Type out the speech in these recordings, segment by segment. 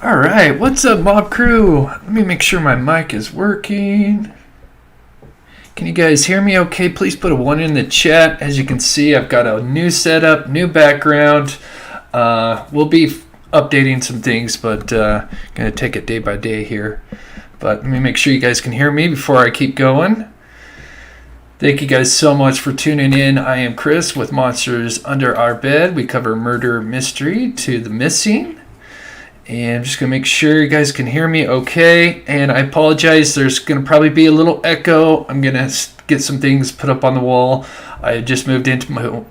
All right, what's up, Mob Crew? Let me make sure my mic is working. Can you guys hear me okay? Please put a 1 in the chat. As you can see, I've got a new setup, new background. We'll be updating some things, but going to take it day by day here. But let me make sure you guys can hear me before I keep going. Thank you guys so much for tuning in. I am Chris with Monsters Under Our Bed. We cover murder mystery to the missing. And I'm just going to make sure you guys can hear me okay. And I apologize, there's going to probably be a little echo. I'm going to get some things put up on the wall. I just moved into my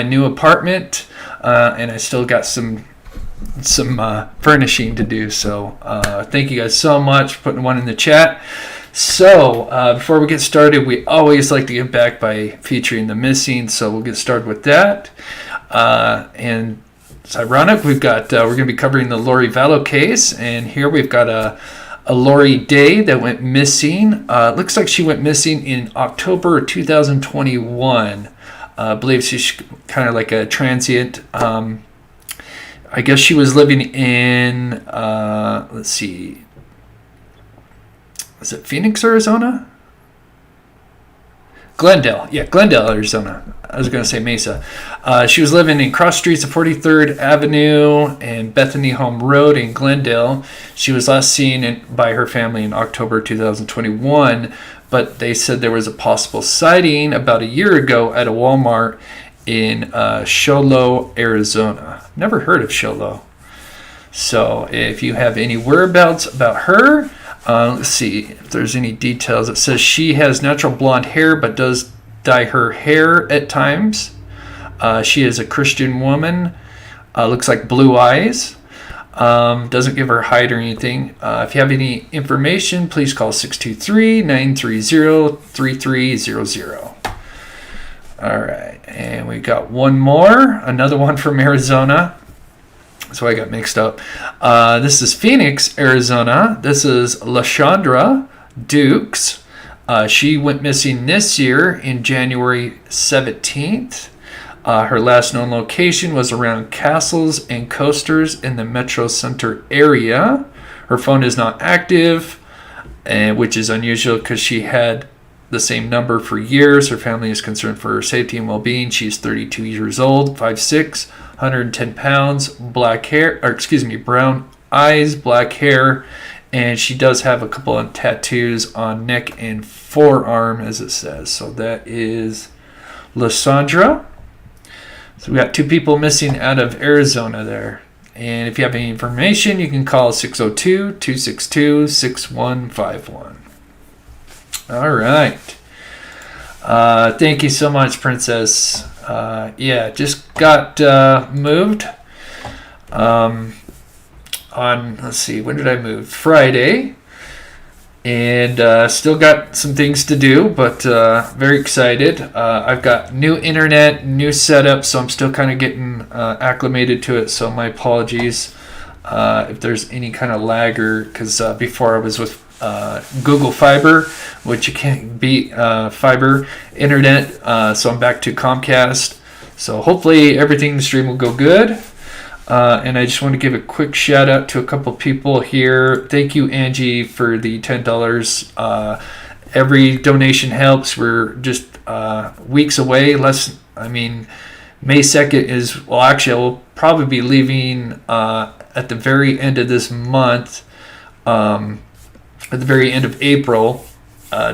new apartment, and I still got some furnishing to do. So thank you guys so much for putting 1 in the chat. So before we get started, we always like to give back by featuring the missing. So we'll get started with that. And it's ironic, we're going to be covering the Lori Vallow case, and here we've got a Lori Day that went missing. It looks like she went missing in October 2021. I believe she's kind of like a transient. I guess she was living in, let's see, is it Phoenix, Arizona? Glendale, Arizona. I was going to say Mesa. She was living in cross streets of 43rd Avenue and Bethany Home Road in Glendale. She was last seen by her family in October 2021, but they said there was a possible sighting about a year ago at a Walmart in Show Low, Arizona. Never heard of Show Low. So if you have any whereabouts about her, let's see if there's any details. It says she has natural blonde hair but does dye her hair at times. She is a Christian woman. Looks like blue eyes. Doesn't give her height or anything. If you have any information, please call 623-930-3300. All right, and we got one more, another one from Arizona. So I got mixed up. This is Phoenix, Arizona. This is LaShondra Dukes. She went missing this year in January 17th. Her last known location was around Castles and Coasters in the Metro Center area. Her phone is not active, which is unusual because she had the same number for years. Her family is concerned for her safety and well-being. She's 32 years old, 5'6", 110 pounds, brown eyes, black hair, and she does have a couple of tattoos on neck and forearm, as it says. So that is Lysandra. So we got 2 people missing out of Arizona there. And if you have any information, you can call 602-262-6151. All right. Thank you so much, Princess. Just got moved on, let's see, when did I move? Friday. And still got some things to do, but very excited. I've got new internet, new setup, so I'm still kind of getting acclimated to it, so my apologies if there's any kind of lag, because before I was with Google Fiber, which you can't beat fiber internet, so I'm back to Comcast. So hopefully everything in the stream will go good. And I just want to give a quick shout out to a couple people here. Thank you, Angie, for the $10. Every donation helps. We're just weeks away. May 2nd is, well, actually, I will probably be leaving at the very end of this month. At the very end of April,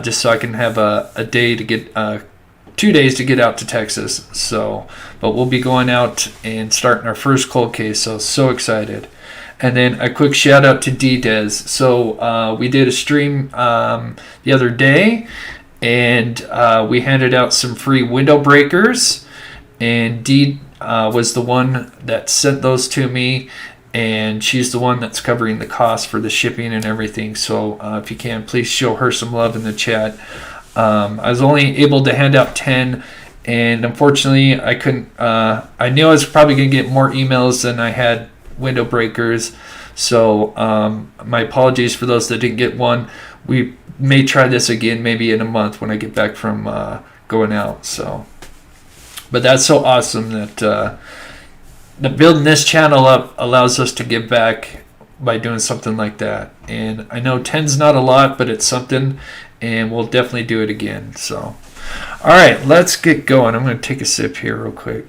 just so I can have a day to get 2 days to get out to Texas. But we'll be going out and starting our first cold case. So excited. And then a quick shout out to D-Dez. So we did a stream the other day, and we handed out some free window breakers, and Dee was the one that sent those to me. And she's the one that's covering the cost for the shipping and everything. So if you can, please show her some love in the chat. I was only able to hand out 10, and unfortunately I couldn't. I knew I was probably going to get more emails than I had window breakers. So my apologies for those that didn't get one. We may try this again maybe in a month when I get back from going out. But that's so awesome that building this channel up allows us to give back by doing something like that. And I know 10's not a lot, but it's something, and we'll definitely do it again. So, all right, let's get going. I'm going to take a sip here real quick.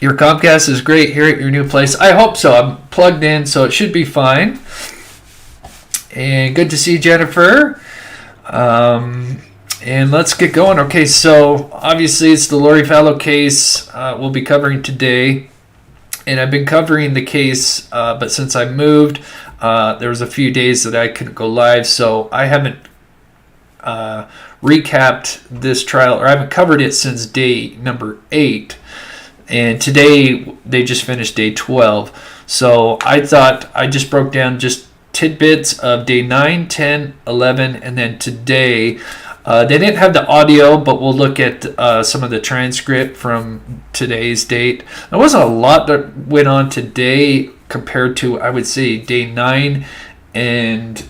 Your Comcast is great here at your new place. I hope so. I'm plugged in, so it should be fine. And good to see Jennifer. And let's get going. Okay, so obviously it's the Lori Vallow case we'll be covering today. And I've been covering the case, but since I moved, there was a few days that I couldn't go live, so I haven't recapped this trial, or I haven't covered it since day number 8. And today they just finished day 12. So I thought I just broke down just tidbits of day 9, 10, 11, and then today. They didn't have the audio, but we'll look at some of the transcript from today's date. There wasn't a lot that went on today compared to, I would say, day 9 and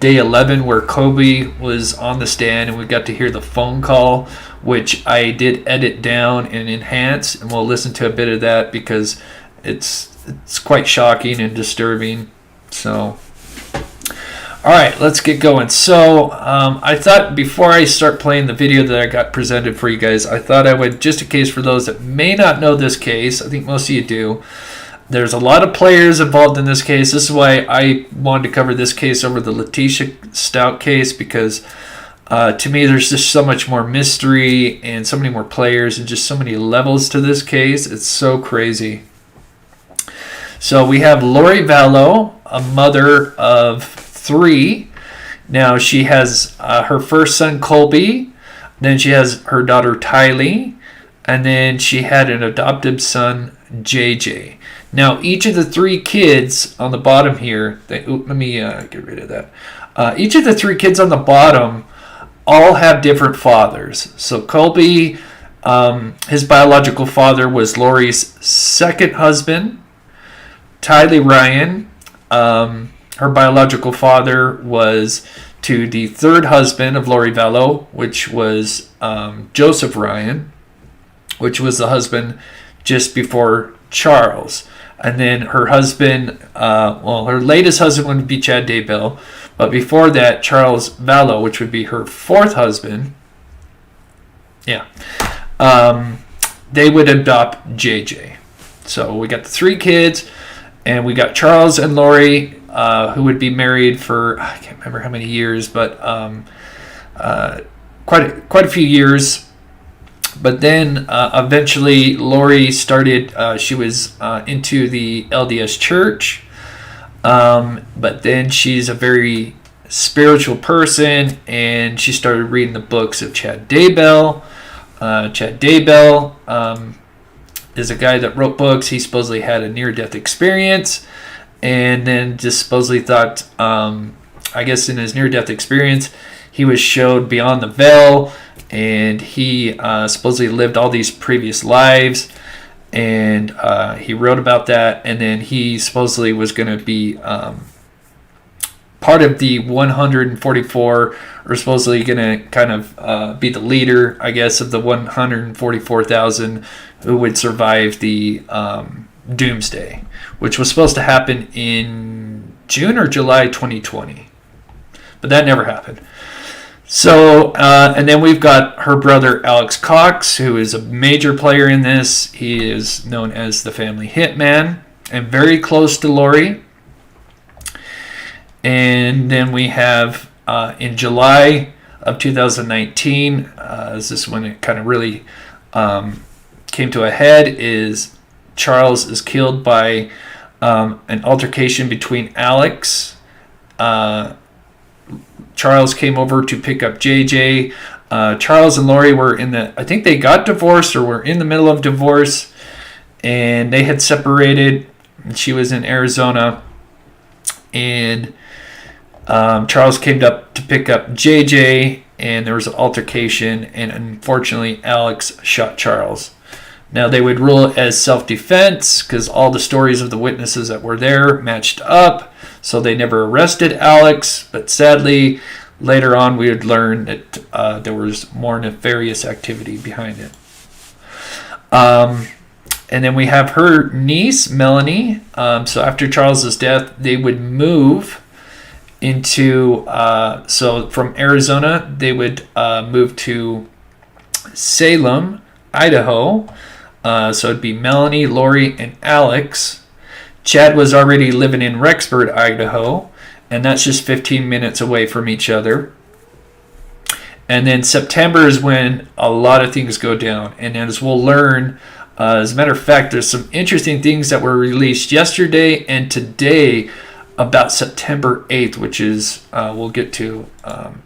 day 11, where Colby was on the stand and we got to hear the phone call, which I did edit down and enhance, and we'll listen to a bit of that because it's quite shocking and disturbing. So, all right, let's get going. So I thought before I start playing the video that I got presented for you guys, I thought I would, just in case for those that may not know this case, I think most of you do, there's a lot of players involved in this case. This is why I wanted to cover this case over the Letitia Stout case, because to me there's just so much more mystery and so many more players and just so many levels to this case. It's so crazy. So we have Lori Vallow, a mother of 3. Now she has her first son Colby, then she has her daughter Tylee, and then she had an adoptive son JJ. Now each of the 3 kids on the bottom here, let me get rid of that. Each of the 3 kids on the bottom all have different fathers. So Colby, his biological father was Lori's second husband. Tammy Ryan, her biological father was to the third husband of Lori Vallow, which was Joseph Ryan, which was the husband just before Charles. And then her husband, her latest husband would be Chad Daybell, but before that, Charles Vallow, which would be her 4th husband. Yeah. They would adopt JJ. So we got the 3 kids, and we got Charles and Lori, who would be married for, I can't remember how many years, but quite a few years. But then eventually Lori started, she was into the LDS church, but then she's a very spiritual person, and she started reading the books of Chad Daybell. Chad Daybell is a guy that wrote books. He supposedly had a near-death experience, and then just supposedly thought, I guess in his near-death experience, he was showed beyond the veil, and he supposedly lived all these previous lives, and he wrote about that, and then he supposedly was going to be part of the 144, or supposedly going to kind of be the leader, I guess, of the 144,000 who would survive the Doomsday, which was supposed to happen in June or July 2020, but that never happened. So, and then we've got her brother Alex Cox, who is a major player in this. He is known as the family hitman and very close to Lori. And then we have in July of 2019, this is when it kind of really came to a head, is Charles is killed by an altercation between Alex. Charles came over to pick up JJ. Charles and Lori were I think they got divorced or were in the middle of divorce, and they had separated. She was in Arizona, and Charles came up to pick up JJ, and there was an altercation, and unfortunately Alex shot Charles. Now they would rule it as self-defense because all the stories of the witnesses that were there matched up, so they never arrested Alex, but sadly later on we would learn that there was more nefarious activity behind it. And then we have her niece, Melanie. So after Charles's death, they would move into, so from Arizona, they would move to Salem, Idaho. So it'd be Melanie, Lori, and Alex. Chad was already living in Rexburg, Idaho, and that's just 15 minutes away from each other. And then September is when a lot of things go down. And as we'll learn, as a matter of fact, there's some interesting things that were released yesterday and today about September 8th, which is we'll get to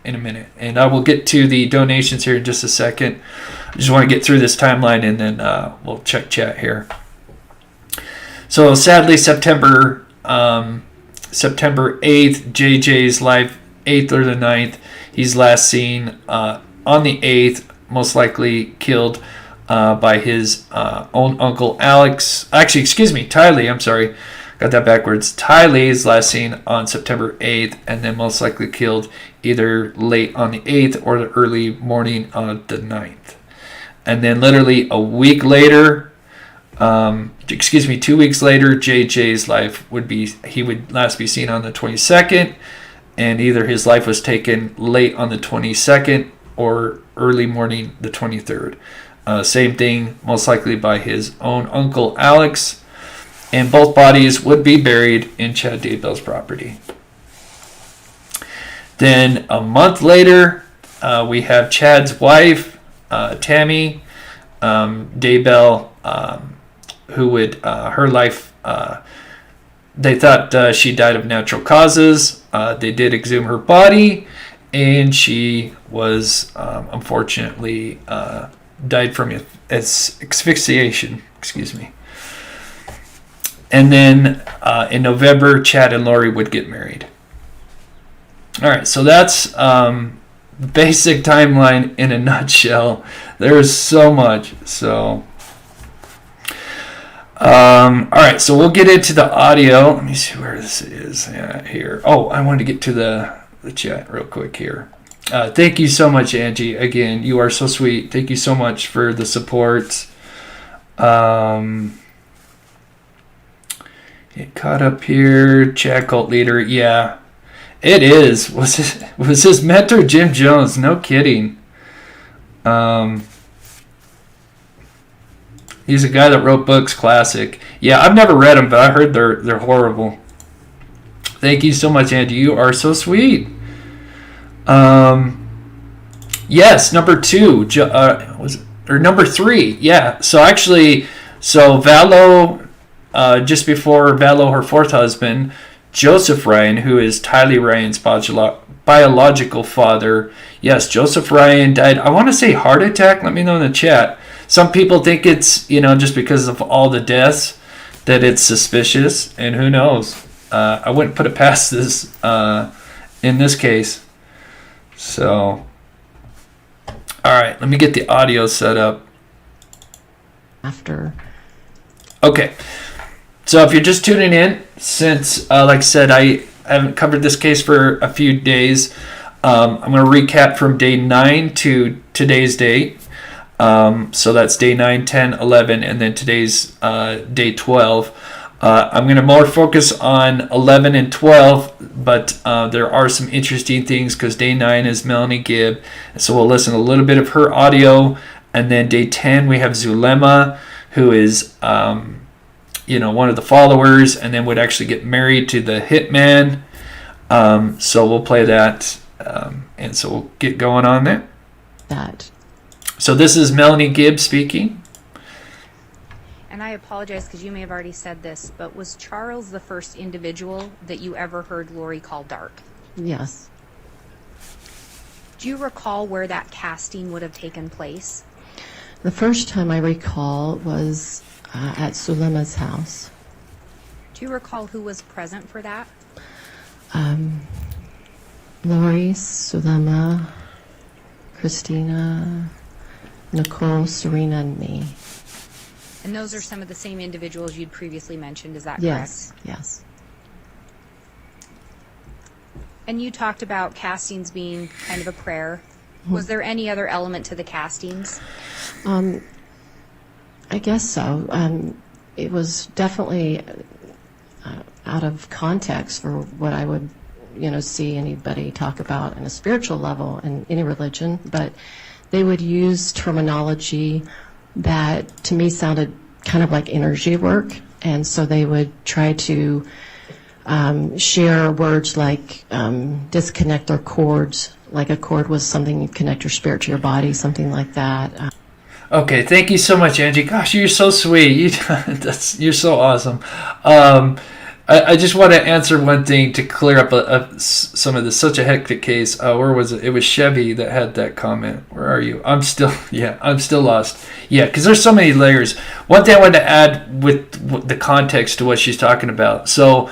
in a minute. And I will get to the donations here in just a second. I just want to get through this timeline, and then we'll check chat here. So sadly, September 8th, JJ's life, 8th or the 9th, he's last seen on the 8th, most likely killed by his own uncle Alex. Actually, excuse me, Tylee, I'm sorry. Got that backwards. Tylee is last seen on September 8th, and then most likely killed either late on the 8th or the early morning on the 9th. And then literally a week later, 2 weeks later, JJ's life would be, he would last be seen on the 22nd, and either his life was taken late on the 22nd or early morning the 23rd. Same thing, most likely by his own uncle Alex, and both bodies would be buried in Chad Daybell's property. Then a month later, we have Chad's wife, Tammy Daybell, who would, her life, they thought she died of natural causes. They did exhume her body, and she was unfortunately died from asphyxiation. Excuse me. And then in November, Chad and Lori would get married. All right, so that's basic timeline in a nutshell. There's so much. So, all right, so we'll get into the audio. Let me see where this is here. Oh, I wanted to get to the chat real quick here. Thank you so much, Angie. Again, you are so sweet. Thank you so much for the support. Get caught up here. Chad cult leader. Yeah, it is. Was his mentor Jim Jones? No kidding. He's a guy that wrote books. Classic. Yeah, I've never read them, but I heard they're horrible. Thank you so much, Andy. You are so sweet. Yes, number 2. Number 3. Yeah. So actually, Vallow. Just before Vallow, her fourth husband, Joseph Ryan, who is Tylee Ryan's biological father. Yes, Joseph Ryan died, I want to say heart attack. Let me know in the chat. Some people think it's, just because of all the deaths that it's suspicious, and who knows. I wouldn't put it past this in this case. So, all right, let me get the audio set up. Okay. So if you're just tuning in, since, like I said, I haven't covered this case for a few days, I'm going to recap from day 9 to today's date. So that's day 9, 10, 11, and then today's day 12. I'm going to more focus on 11 and 12, but there are some interesting things because day 9 is Melanie Gibb. So we'll listen to a little bit of her audio. And then day 10, we have Zulema, who is... one of the followers, and then would actually get married to the hitman. So we'll play that, and so we'll get going on there. So this is Melanie Gibb speaking. And I apologize because you may have already said this, but was Charles the first individual that you ever heard Lori call dark? Yes. Do you recall where that casting would have taken place? The first time I recall was at Zulema's house. Do you recall who was present for that? Lori, Zulema, Christina, Nicole, Serena, and me. And those are some of the same individuals you'd previously mentioned, is that correct? Yes. And you talked about castings being kind of a prayer. Was there any other element to the castings? I guess so. It was definitely out of context for what I would, see anybody talk about in a spiritual level in any religion, but they would use terminology that to me sounded kind of like energy work, and so they would try to share words like disconnect or cords, like a cord was something you connect your spirit to your body, something like that. Okay, thank you so much, Angie. Gosh, you're so sweet. You're so awesome. I just want to answer one thing to clear up some of this. Such a hectic case. Where was it? It was Chevy that had that comment. Where are you? I'm still lost. Yeah, because there's so many layers. One thing I wanted to add with the context to what she's talking about. So,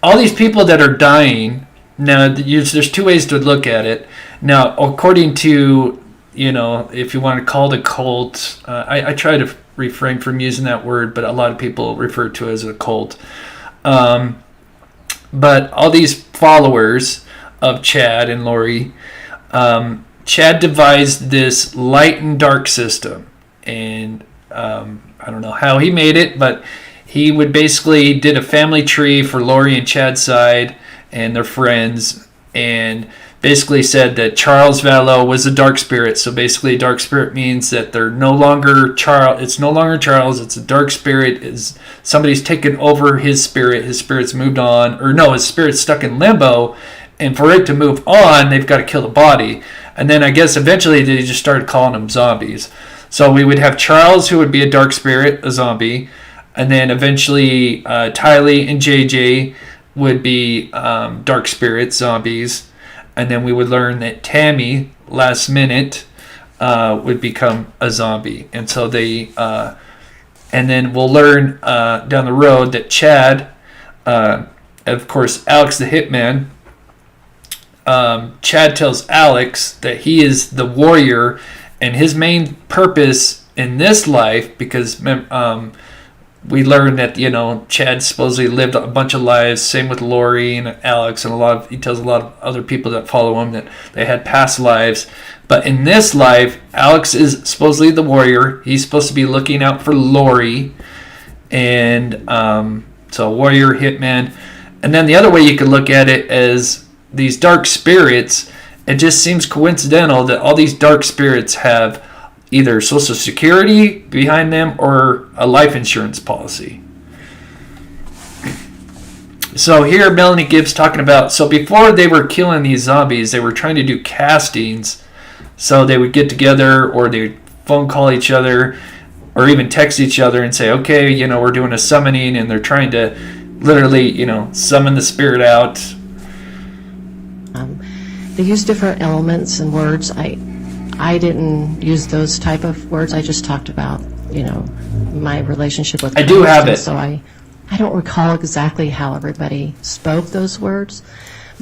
all these people that are dying. Now, there's two ways to look at it. Now, according to if you want to call it a cult, I try to refrain from using that word, but a lot of people refer to it as a cult. But all these followers of Chad and Lori, Chad devised this light and dark system. And I don't know how he made it, but he would basically did a family tree for Lori and Chad's side and their friends, and basically said that Charles Vallow was a dark spirit. So basically, dark spirit means that they're no longer Charles. It's no longer Charles. It's a dark spirit. Is somebody's taken over his spirit. His spirit's moved on, or no, his spirit's stuck in limbo. And for it to move on, they've got to kill the body. And then I guess eventually they just started calling them zombies. So we would have Charles, who would be a dark spirit, a zombie, and then eventually Tylee and JJ would be dark spirit zombies. And then we would learn that Tammy, last minute, would become a zombie. And so and then we'll learn down the road that Chad, of course, Alex the Hitman, Chad tells Alex that he is the warrior, and his main purpose in this life, because we learned that Chad supposedly lived a bunch of lives. Same with Lori and Alex, and he tells a lot of other people that follow him that they had past lives. But in this life, Alex is supposedly the warrior. He's supposed to be looking out for Lori, and so warrior, hitman. And then the other way you could look at it as these dark spirits. It just seems coincidental that all these dark spirits have either Social Security behind them or a life insurance policy. So here Melanie Gibb's talking about, so before they were killing these zombies, they were trying to do castings. So they would get together, or they would phone call each other, or even text each other and say, okay, we're doing a summoning, and they're trying to literally, summon the spirit out. They use different elements and words. I didn't use those type of words. I just talked about, my relationship with Christ. I do have it. So I don't recall exactly how everybody spoke those words,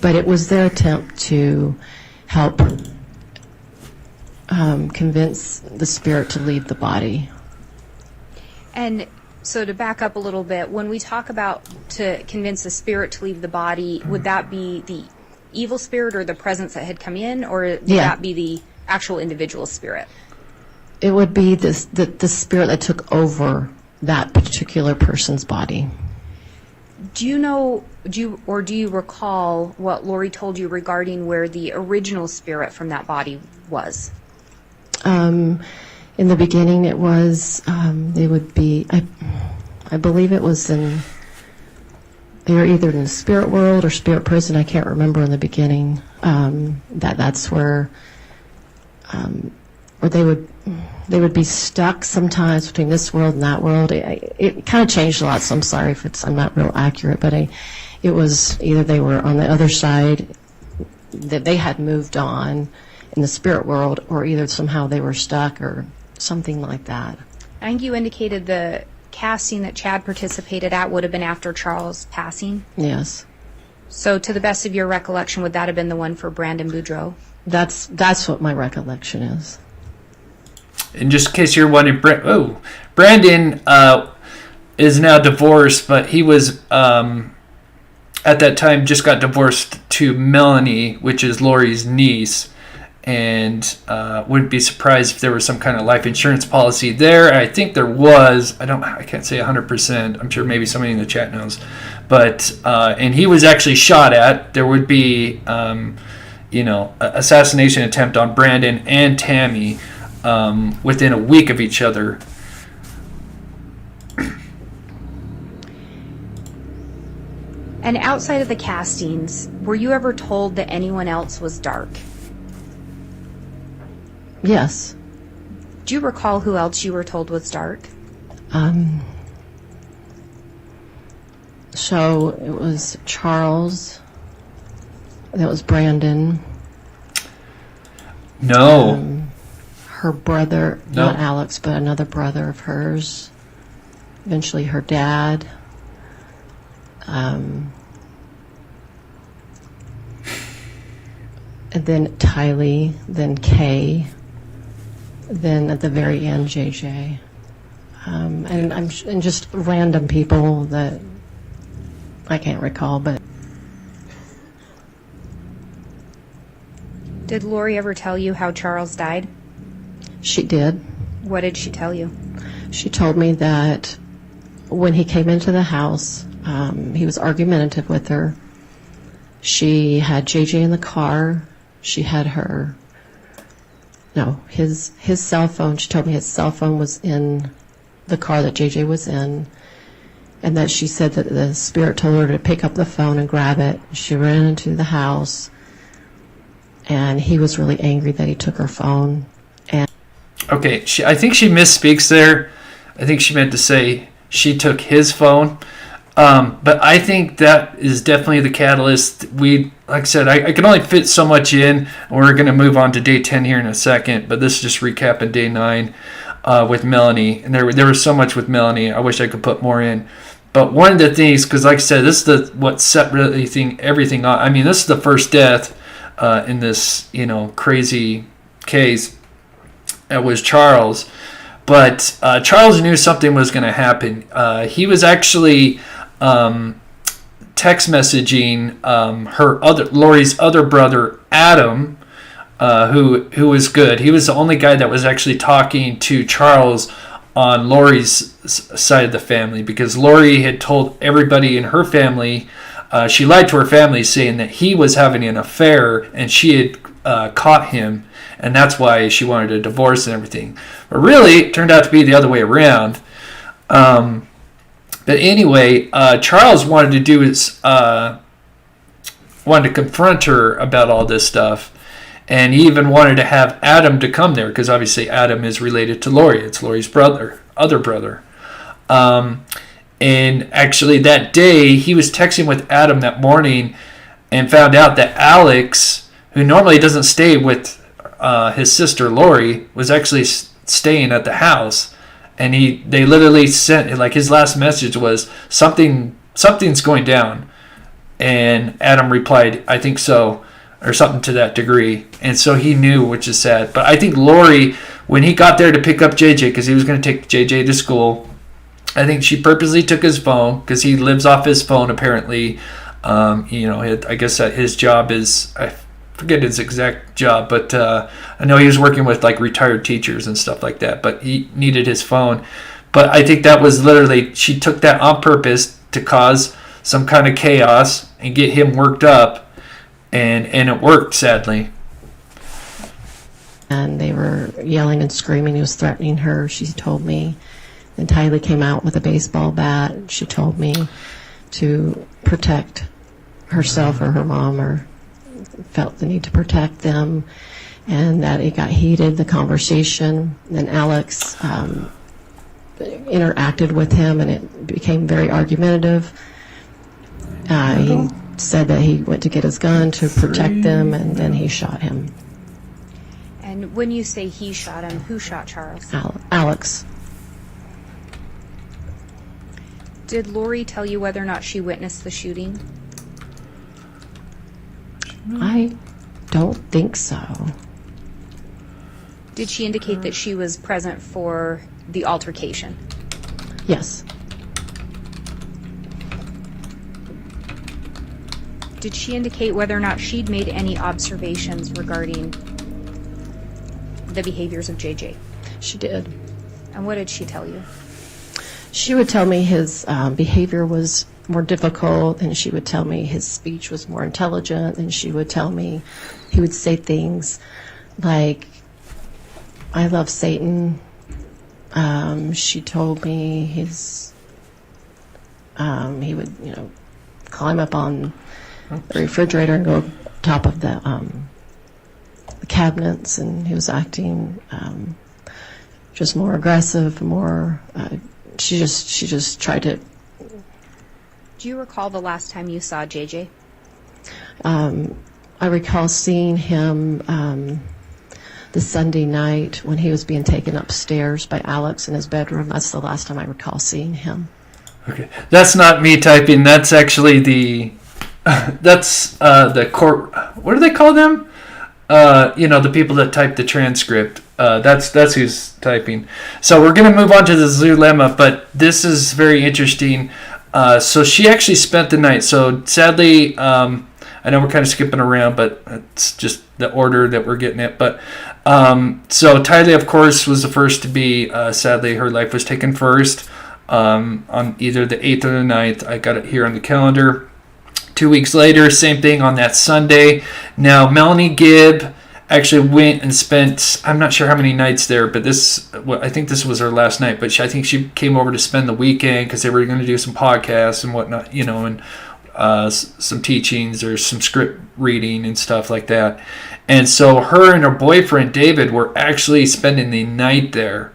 but it was their attempt to help convince the spirit to leave the body. And so to back up a little bit, when we talk about to convince the spirit to leave the body, would that be the evil spirit or the presence that had come in, or would that be the actual individual spirit? It would be the spirit that took over that particular person's body. Do you recall what Lori told you regarding where the original spirit from that body was? In the beginning, it was they would be. I believe it was they were either in the spirit world or spirit prison. I can't remember in the beginning. That's where they would be stuck sometimes between this world and that world. It kind of changed a lot, so I'm sorry if I'm not real accurate, but it was either they were on the other side, that they had moved on in the spirit world, or either somehow they were stuck or something like that. I think you indicated the casting that Chad participated at would have been after Charles' passing. Yes. So to the best of your recollection, would that have been the one for Brandon Boudreaux? That's what my recollection is. And just in case you're wondering, Brandon is now divorced, but he was at that time just got divorced to Melanie, which is Lori's niece, and wouldn't be surprised if there was some kind of life insurance policy there. I think there was. I can't say 100%. I'm sure maybe somebody in the chat knows. But and he was actually shot at. There would be assassination attempt on Brandon and Tammy within a week of each other. And outside of the castings, were you ever told that anyone else was dark? Yes. Do you recall who else you were told was dark? So it was Charles. That was Brandon. No. Her brother, No. not Alex, but another brother of hers. Eventually her dad. And then Tylee, then Kay, then at the very end JJ, and just random people that I can't recall. But Did Lori ever tell you how Charles died? she did. What did she tell you? She told me that when he came into the house, he was argumentative with her. She had JJ in the car. She had his cell phone. She told me his cell phone was in the car that JJ was in, and that she said that the spirit told her to pick up the phone and grab it. She ran into the house, and he was really angry that he took her phone. And Okay, I think she misspeaks there. I think she meant to say she took his phone. But I think that is definitely the catalyst. Like I said, I can only fit so much in. We're going to move on to day 10 here in a second, but this is just recapping day 9 with Melanie. And there was so much with Melanie. I wish I could put more in. But one of the things, because like I said, this is what set really everything on. I mean, this is the first death in this crazy case. That was Charles. But Charles knew something was going to happen. He was actually text messaging Lori's other brother, Adam, who was good. He was the only guy that was actually talking to Charles on Lori's side of the family, because Lori had told everybody in her family, she lied to her family saying that he was having an affair and she had caught him, and that's why she wanted a divorce and everything. But really, it turned out to be the other way around. But anyway, Charles wanted to confront her about all this stuff, and he even wanted to have Adam to come there, because obviously Adam is related to Lori. It's Lori's other brother. And actually that day, he was texting with Adam that morning and found out that Alex, who normally doesn't stay with his sister Lori, was actually staying at the house. And they literally sent, like, his last message was, something's going down. And Adam replied, I think so, or something to that degree. And so he knew, which is sad. But I think Lori, when he got there to pick up JJ, because he was going to take JJ to school, I think she purposely took his phone, because he lives off his phone apparently. I guess that his job is, I forget his exact job, but I know he was working with like retired teachers and stuff like that, but he needed his phone. But I think that was literally, she took that on purpose to cause some kind of chaos and get him worked up, and it worked, sadly. And they were yelling and screaming. He was threatening her, she told me. And Tylee came out with a baseball bat. She told me to protect herself or her mom, or felt the need to protect them, and that it got heated, the conversation. Then Alex interacted with him, and it became very argumentative. He said that he went to get his gun to protect them, and then he shot him. And when you say he shot him, who shot Charles? Alex. Did Lori tell you whether or not she witnessed the shooting? I don't think so. Did she indicate that she was present for the altercation? Yes. Did she indicate whether or not she'd made any observations regarding the behaviors of JJ? She did. And what did she tell you? She would tell me his behavior was more difficult, and she would tell me his speech was more intelligent, and she would tell me he would say things like, "I love Satan." She told me his he would, climb up on the refrigerator and go top of the cabinets, and he was acting just more aggressive, more. She just tried to. Do you recall the last time you saw JJ? I recall seeing him the Sunday night when he was being taken upstairs by Alex in his bedroom. That's the last time I recall seeing him. Okay, that's not me typing. That's actually the court. What do they call them? The people that type the transcript. That's who's typing. So we're going to move on to the Zulema, but this is very interesting. So she actually spent the night. So sadly, I know we're kind of skipping around, but it's just the order that we're getting it. But so Tylee, of course, was the first to be. Sadly, her life was taken first on either the 8th or the 9th. I got it here on the calendar. 2 weeks later, same thing on that Sunday. Now, Melanie Gibb actually went and spent, I'm not sure how many nights there, but I think this was her last night, but I think she came over to spend the weekend because they were going to do some podcasts and whatnot, and some teachings or some script reading and stuff like that. And so her and her boyfriend, David, were actually spending the night there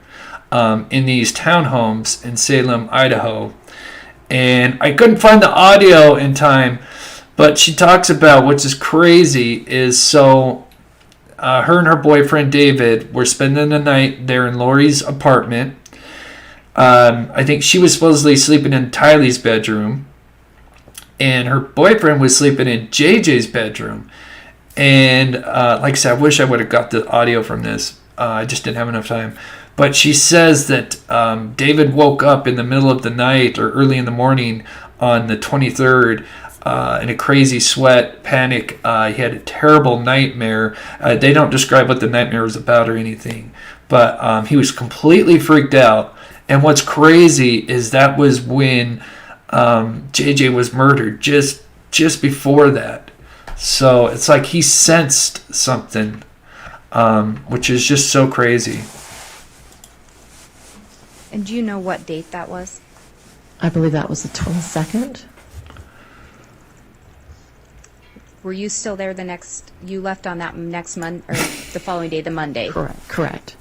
in these townhomes in Salem, Idaho. And I couldn't find the audio in time, but she talks about what's just crazy is her and her boyfriend David were spending the night there in Lori's apartment. I think she was supposedly sleeping in Tylee's bedroom, and her boyfriend was sleeping in JJ's bedroom. And like I said, I wish I would have got the audio from this. I just didn't have enough time. But she says that David woke up in the middle of the night or early in the morning on the 23rd in a crazy sweat, panic. He had a terrible nightmare. They don't describe what the nightmare was about or anything. But he was completely freaked out. And what's crazy is that was when JJ was murdered, just before that. So it's like he sensed something, which is just so crazy. And do you know what date that was? I believe that was the 22nd. Were you still there you left on that next Monday, or the following day, the Monday? Correct.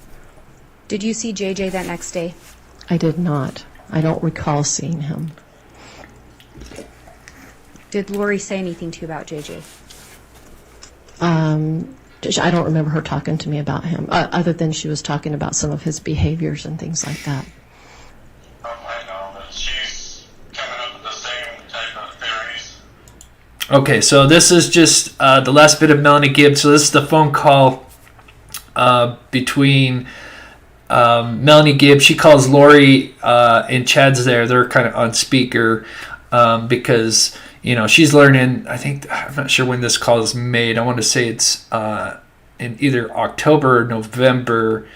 Did you see JJ that next day? I did not. I don't recall seeing him. Did Lori say anything to you about JJ? I don't remember her talking to me about him, other than she was talking about some of his behaviors and things like that. I know that she's coming up with the same type of theories. Okay, so this is just the last bit of Melanie Gibb. So this is the phone call between Melanie Gibb. She calls Lori and Chad's there. They're kind of on speaker because she's learning. I'm not sure when this call is made. I want to say it's in either October or November.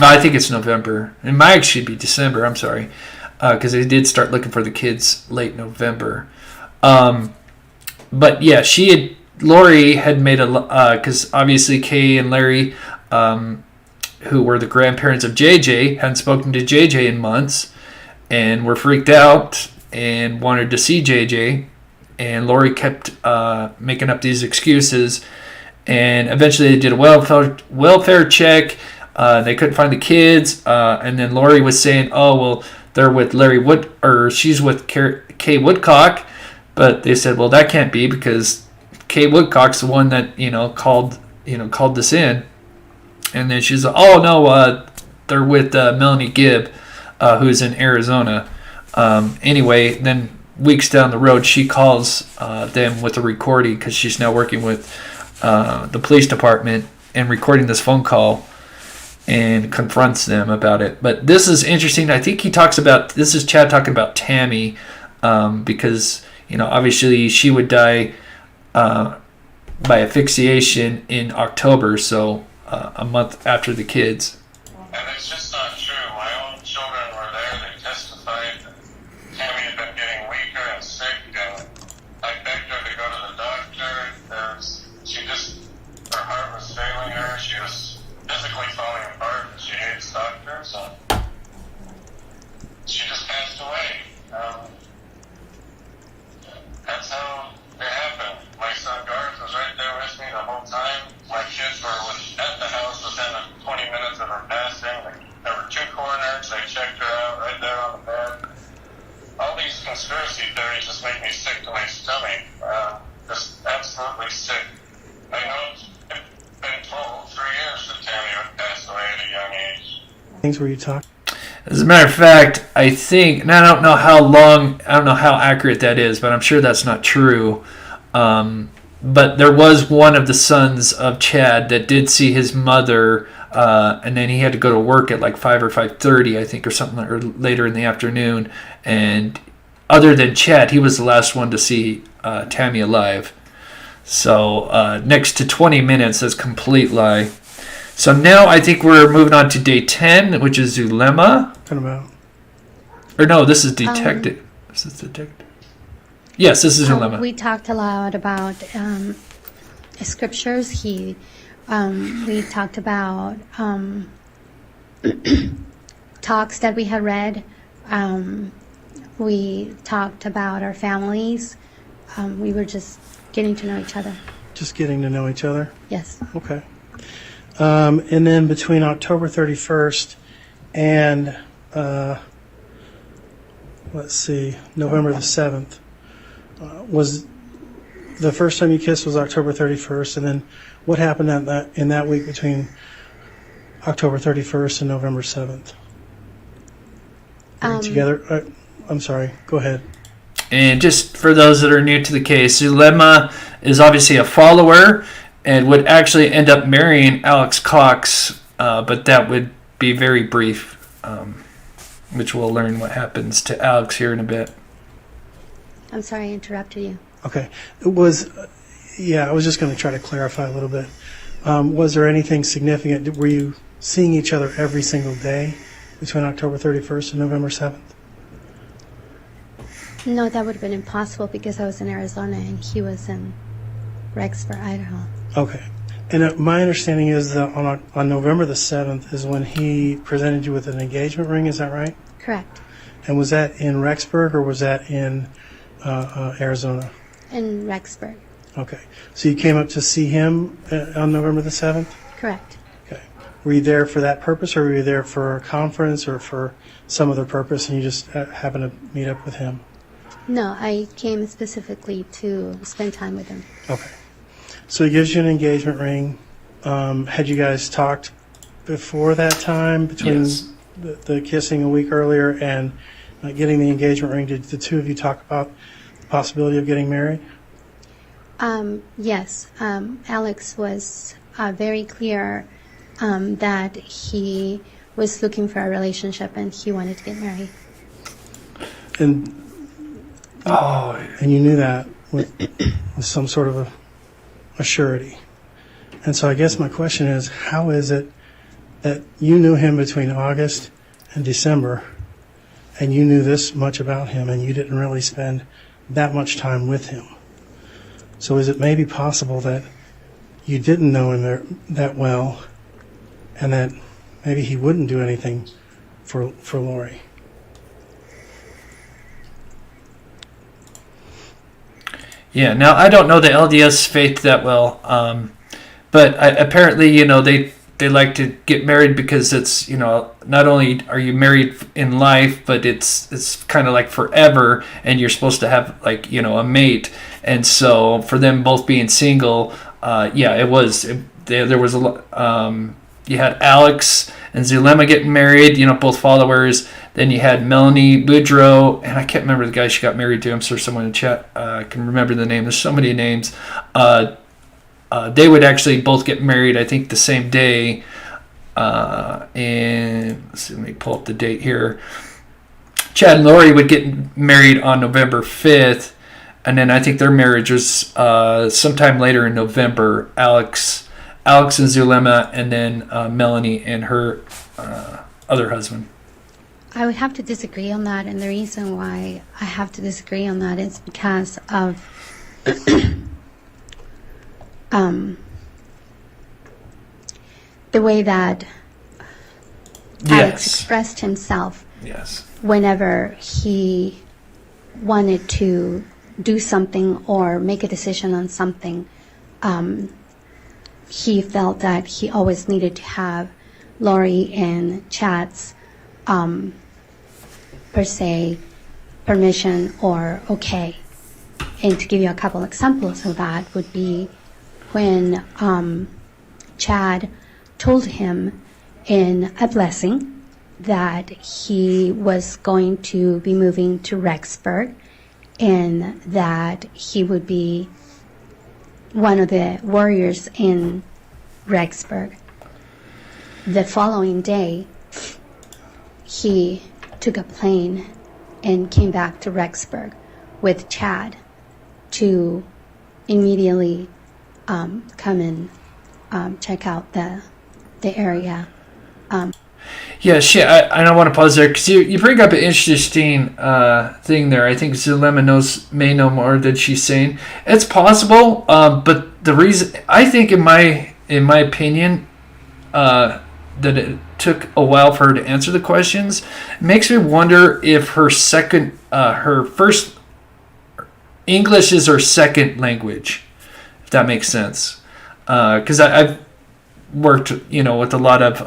I think it's November. It might actually be December. I'm sorry, because they did start looking for the kids late November. But yeah, Lori had made because obviously Kay and Larry, who were the grandparents of JJ, hadn't spoken to JJ in months, and were freaked out and wanted to see JJ. And Lori kept making up these excuses, and eventually they did a welfare check. They couldn't find the kids, and then Lori was saying, "Oh well, they're with she's with Kay Woodcock," but they said, "Well, that can't be because Kay Woodcock's the one that called this in." And then she's like, "Oh no, they're with Melanie Gibb, who's in Arizona." Anyway, then weeks down the road, she calls them with a recording because she's now working with the police department and recording this phone call and confronts them about it. But this is interesting. I think this is Chad talking about Tammy because, obviously she would die by asphyxiation in October. So a month after the kids. And it's just not true. My own children were there. They testified that Tammy had been getting weaker and sick, and I begged her to go to the doctor. Her heart was failing her. She was physically falling apart. She hates doctors. And she just passed away. That's how it happened. My son Garth was right there with me the whole time. My kids were at the house within 20 minutes of her passing. There were 2 coroners. They checked her out right there on the bed. All these conspiracy theories just make me sick to my stomach. Just absolutely sick. I know it's been told 3 years that Tammy would pass away at a young age. Things where you talk. As a matter of fact, I think, and I don't know how accurate that is, but I'm sure that's not true. But there was one of the sons of Chad that did see his mother, and then he had to go to work at like 5 or 5:30, I think, or something, or later in the afternoon. And other than Chad, he was the last one to see Tammy alive. So next to 20 minutes, that's complete lie. So now I think we're moving on to day 10, which is Zulema. Talking about. Or no, this is detective. This is detective. Yes, this is Zulema. We talked a lot about scriptures. We talked about talks that we had read. We talked about our families. We were just getting to know each other. Just getting to know each other? Yes. Okay. And then between October 31st and, November the 7th, was the first time you kissed was October 31st, and then what happened in that week between October 31st and November 7th? Together? I'm sorry. Go ahead. And just for those that are new to the case, Zulema is obviously a follower and would actually end up marrying Alex Cox, but that would be very brief, which we'll learn what happens to Alex here in a bit. I'm sorry I interrupted you. Okay. I was just going to try to clarify a little bit. Was there anything significant? Were you seeing each other every single day between October 31st and November 7th? No, that would have been impossible because I was in Arizona and he was in Rexburg, Idaho. Okay. And my understanding is that on November the 7th is when he presented you with an engagement ring, is that right? Correct. And was that in Rexburg or was that in Arizona? In Rexburg. Okay. So you came up to see him on November the 7th? Correct. Okay. Were you there for that purpose, or were you there for a conference or for some other purpose and you just happened to meet up with him? No, I came specifically to spend time with him. Okay. So he gives you an engagement ring. Had you guys talked before that time, between Yes. the kissing a week earlier and getting the engagement ring? Did the two of you talk about the possibility of getting married? Yes. Alex was very clear that he was looking for a relationship and he wanted to get married. And you knew that with some sort of a surety. And so I guess my question is, how is it that you knew him between August and December, and you knew this much about him, and you didn't really spend that much time with him? So is it maybe possible that you didn't know him that well, and that maybe he wouldn't do anything for Lori? Yeah, now I don't know the LDS faith that well, but apparently, they like to get married because it's, not only are you married in life, but it's kind of like forever, and you're supposed to have like, a mate. And so for them both being single, there was a lot. You had Alex and Zulema getting married, both followers. Then you had Melanie Boudreau, and I can't remember the guy she got married to. I'm sure someone in chat can remember the name. There's so many names. They would actually both get married, I think, the same day. And let's see, let me pull up the date here. Chad and Lori would get married on November 5th, and then I think their marriage was sometime later in November. Alex Alex and Zulema, and then Melanie and her other husband. I would have to disagree on that, and the reason why I have to disagree on that is because of the way that Alex expressed himself. Yes. Whenever he wanted to do something or make a decision on something, he felt that he always needed to have Lori and Chad's per se permission or okay. And to give you a couple examples of that would be when Chad told him in a blessing that he was going to be moving to Rexburg and that he would be one of the warriors in Rexburg. The following day, he took a plane and came back to Rexburg with Chad to immediately come and check out the area. Yeah, shit. I don't want to pause there because you bring up an interesting thing there. I think Zulema may know more than she's saying. It's possible, but the reason I think, in my opinion, that it took a while for her to answer the questions makes me wonder if her first English is her second language, if that makes sense. Because I've worked, with a lot of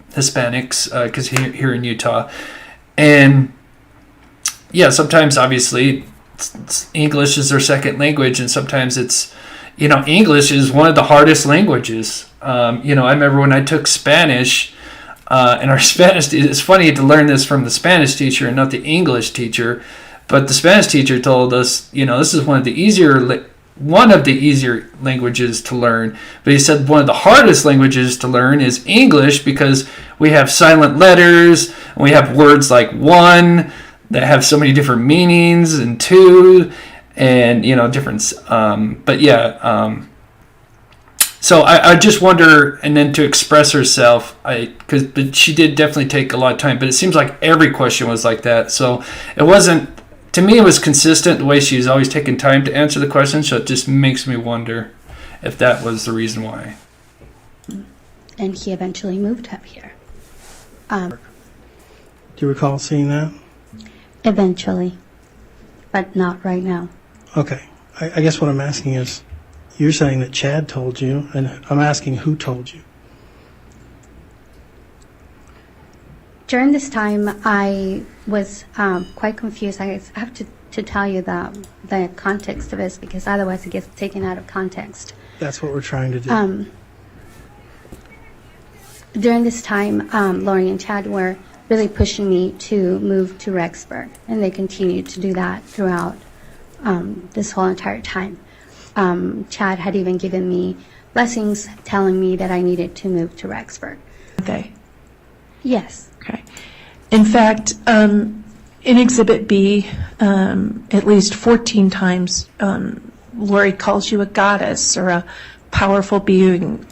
Hispanics, because here in Utah, and yeah, sometimes obviously English is their second language, and sometimes it's, English is one of the hardest languages. I remember when I took Spanish, and our Spanish, it's funny to learn this from the Spanish teacher and not the English teacher, but the Spanish teacher told us, this is one of the easier languages to learn. But he said one of the hardest languages to learn is English because we have silent letters, and we have words like one that have so many different meanings, and two, and different. So I just wonder, and then to express herself, but she did definitely take a lot of time. But it seems like every question was like that. So it wasn't. To me, it was consistent the way she was always taking time to answer the questions, so it just makes me wonder if that was the reason why. And he eventually moved up here. Do you recall seeing that? Eventually, but not right now. Okay. I guess what I'm asking is, you're saying that Chad told you, and I'm asking who told you. During this time, I was quite confused. I have to tell you the context of this because otherwise it gets taken out of context. That's what we're trying to do. During this time, Lori and Chad were really pushing me to move to Rexburg, and they continued to do that throughout this whole entire time. Chad had even given me blessings telling me that I needed to move to Rexburg. Okay. Yes. Okay. In fact, in Exhibit B, at least 14 times, Lori calls you a goddess or a powerful being.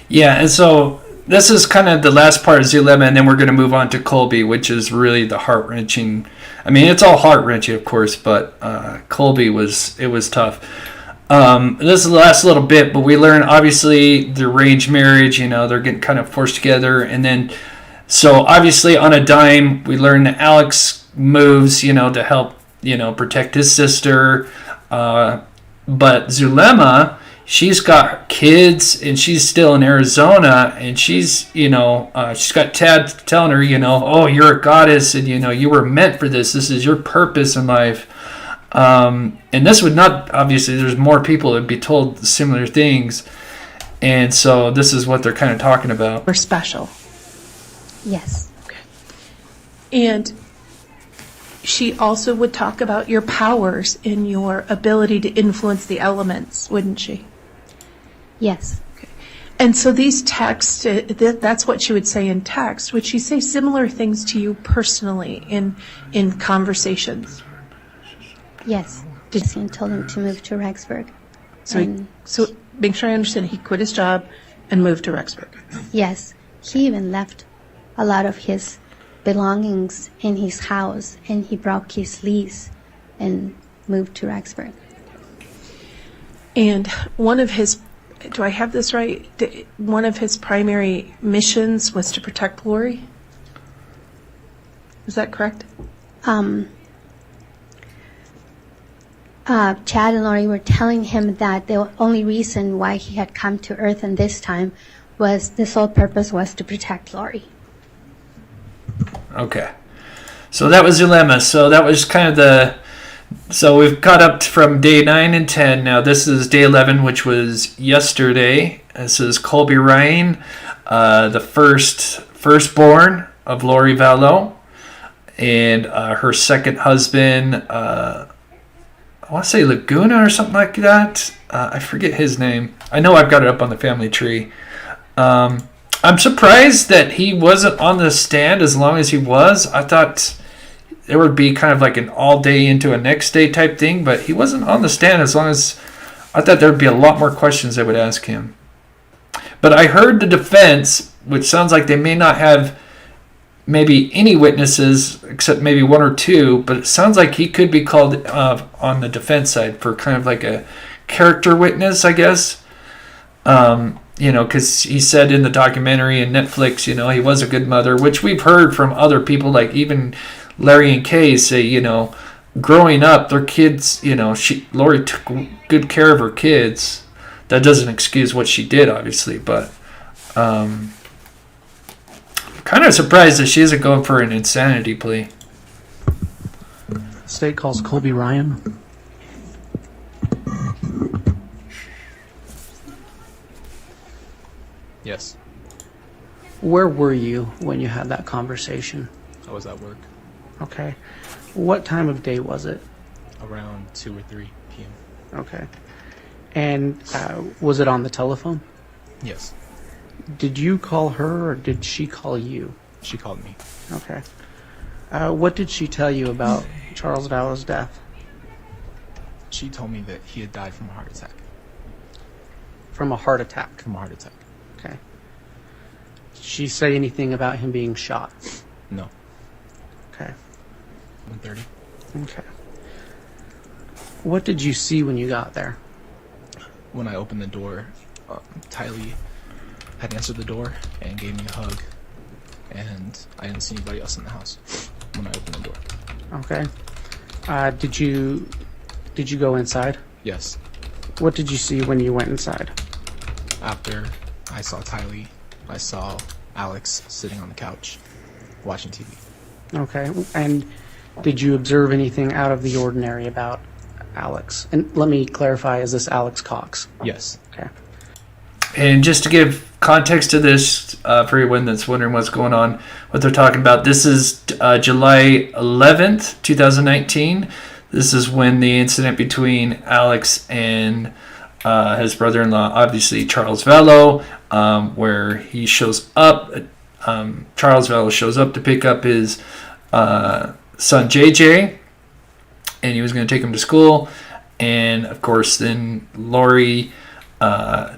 Yeah, and so this is kind of the last part of Zulema, and then we're going to move on to Colby, which is really the heart-wrenching. I mean, it's all heart-wrenching, of course, but Colby was tough. This is the last little bit, but we learn, obviously, the arranged marriage, they're getting kind of forced together, and then, so obviously on a dime, we learn that Alex moves, to help, protect his sister, but Zulema, she's got kids, and she's still in Arizona, and she's got Tad telling her, oh, you're a goddess, and, you were meant for this. This is your purpose in life. And this would not, obviously, there's more people that would be told similar things. And so this is what they're kind of talking about. We're special. Yes. Okay. And she also would talk about your powers and your ability to influence the elements, wouldn't she? Yes. Okay. And so these texts, that's what she would say in text. Would she say similar things to you personally in conversations? Yes. And told him to move to Rexburg. So make sure I understand. He quit his job and moved to Rexburg. Yes, he even left a lot of his belongings in his house, and he broke his lease and moved to Rexburg. And one of his, do I have this right? One of his primary missions was to protect Lori? Is that correct? Chad and Lori were telling him that the only reason why he had come to Earth in this time was the sole purpose was to protect Lori. Okay. So that was Zulema. So that was kind of so we've caught up from day 9 and 10. Now this is day 11, which was yesterday. This is Colby Ryan, the firstborn of Lori Vallow, and her second husband, I want to say Laguna or something like that. I forget his name. I know I've got it up on the family tree. I'm surprised that he wasn't on the stand as long as he was. I thought there would be kind of like an all day into a next day type thing, but he wasn't on the stand as long as I thought there would be a lot more questions they would ask him. But I heard the defense, which sounds like they may not have maybe any witnesses except maybe 1 or 2, but it sounds like he could be called on the defense side for kind of like a character witness, I guess. Because he said in the documentary and Netflix, he was a good mother, which we've heard from other people, like even Larry and Kay say, growing up, their kids, Lori took good care of her kids. That doesn't excuse what she did, obviously, but kind of surprised that she isn't going for an insanity plea. State calls Colby Ryan. Yes, Where were you when you had that conversation? I was at work Okay. What time of day was it? around 2 or 3 p.m. Okay. And was it on the telephone? Yes, Did you call her or did she call you? she called me. Okay. What did she tell you about Charles Vallow's death? She told me that he had died from a heart attack. From a heart attack. From a heart attack. Okay. Did she say anything about him being shot? No. Okay. 1:30. Okay. What did you see when you got there? When I opened the door, Tylee had answered the door and gave me a hug, and I didn't see anybody else in the house when I opened the door. Okay. Did you go inside? Yes. What did you see when you went inside? After I saw Tylee, I saw Alex sitting on the couch watching TV. Okay. And did you observe anything out of the ordinary about Alex? And let me clarify, is this Alex Cox? Yes. Okay. And just to give context to this, for anyone that's wondering what's going on, what they're talking about, this is July 11th, 2019. This is when the incident between Alex and his brother-in-law, obviously Charles Vallow, where he shows up. Charles Vallow shows up to pick up his son JJ, and he was going to take him to school. And of course, then Lori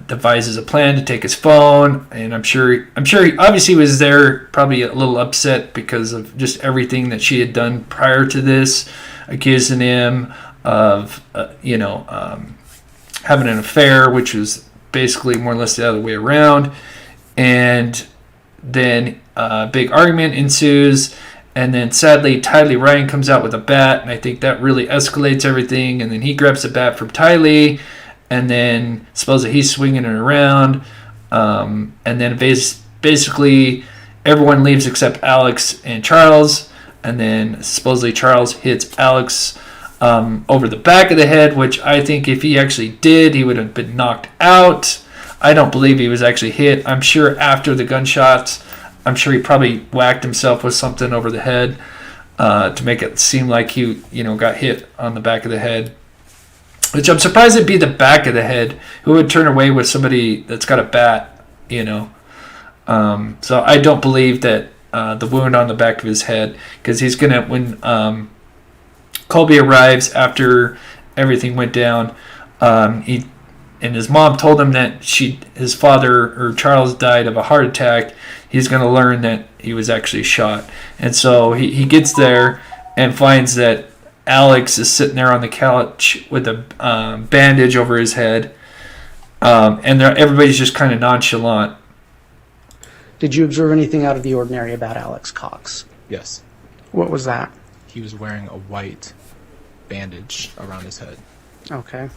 devises a plan to take his phone, and I'm sure he obviously was there, probably a little upset because of just everything that she had done prior to this, accusing him of having an affair, which was basically more or less the other way around. And then a big argument ensues, and then sadly Tylee Ryan comes out with a bat, and I think that really escalates everything. And then he grabs the bat from Tylee, and then supposedly he's swinging it around, and then basically everyone leaves except Alex and Charles, and then supposedly Charles hits Alex over the back of the head, which I think if he actually did, he would have been knocked out. I don't believe he was actually hit. I'm sure after the gunshots, I'm sure he probably whacked himself with something over the head to make it seem like he got hit on the back of the head. Which I'm surprised it'd be the back of the head. Who would turn away with somebody that's got a bat, So I don't believe that the wound on the back of his head, because he's going to, when Colby arrives after everything went down, and his mom told him that his father, or Charles, died of a heart attack, he's going to learn that he was actually shot. And so he gets there and finds that Alex is sitting there on the couch with a bandage over his head, and everybody's just kind of nonchalant. Did you observe anything out of the ordinary about Alex Cox? Yes. What was that? He was wearing a white bandage around his head. Okay.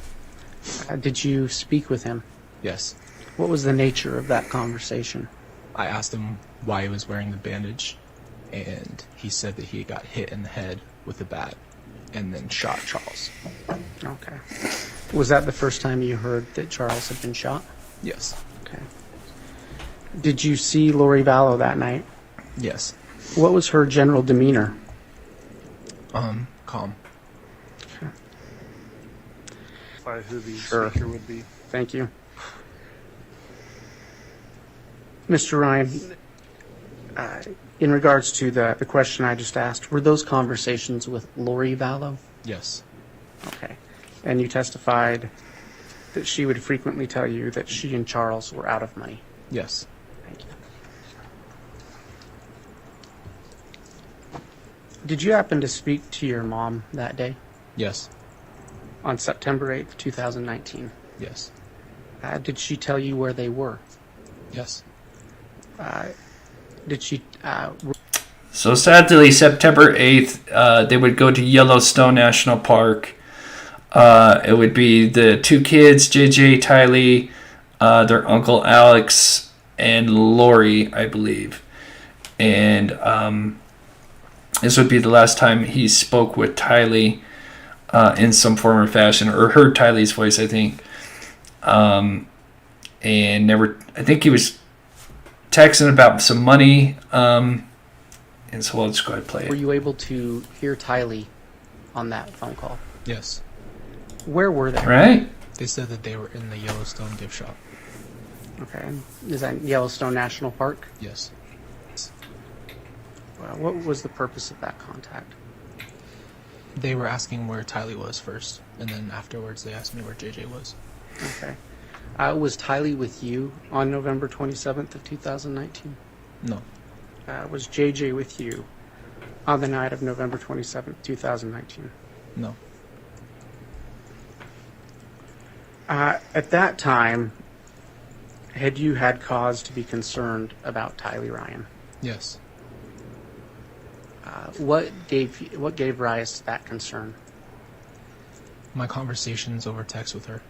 Did you speak with him? Yes. What was the nature of that conversation? I asked him why he was wearing the bandage, and he said that he got hit in the head with a bat and then shot Charles. Okay. Was that the first time you heard that Charles had been shot? Yes. Okay. Did you see Lori Vallow that night? Yes. What was her general demeanor? Calm. Okay. By who the Sure. speaker would be. Thank you. Mr. Ryan, in regards to the question I just asked, were those conversations with Lori Vallow? Yes. Okay. And you testified that she would frequently tell you that she and Charles were out of money? Yes. Thank you. Did you happen to speak to your mom that day? Yes. On September 8th, 2019? Yes. Did she tell you where they were? Yes. Did she... So sadly, September 8th, they would go to Yellowstone National Park. It would be the two kids, JJ, Tylee, their uncle Alex, and Lori, I believe. And this would be the last time he spoke with Tylee in some form or fashion, or heard Tylee's voice, I think. And never, I think he was texting about some money. And so I'll just go ahead and play it. Were you able to hear Tylee on that phone call? Yes. Where were they? Right? They said that they were in the Yellowstone gift shop. Okay. Is that Yellowstone National Park? Yes. What was the purpose of that contact? They were asking where Tylee was first, and then afterwards they asked me where JJ was. Okay. Was Tylee with you on November 27th of 2019? No. Was JJ with you on the night of November 27th, 2019? No. At that time, had you had cause to be concerned about Tylee Ryan? Yes. What gave rise to that concern? My conversations over text with her.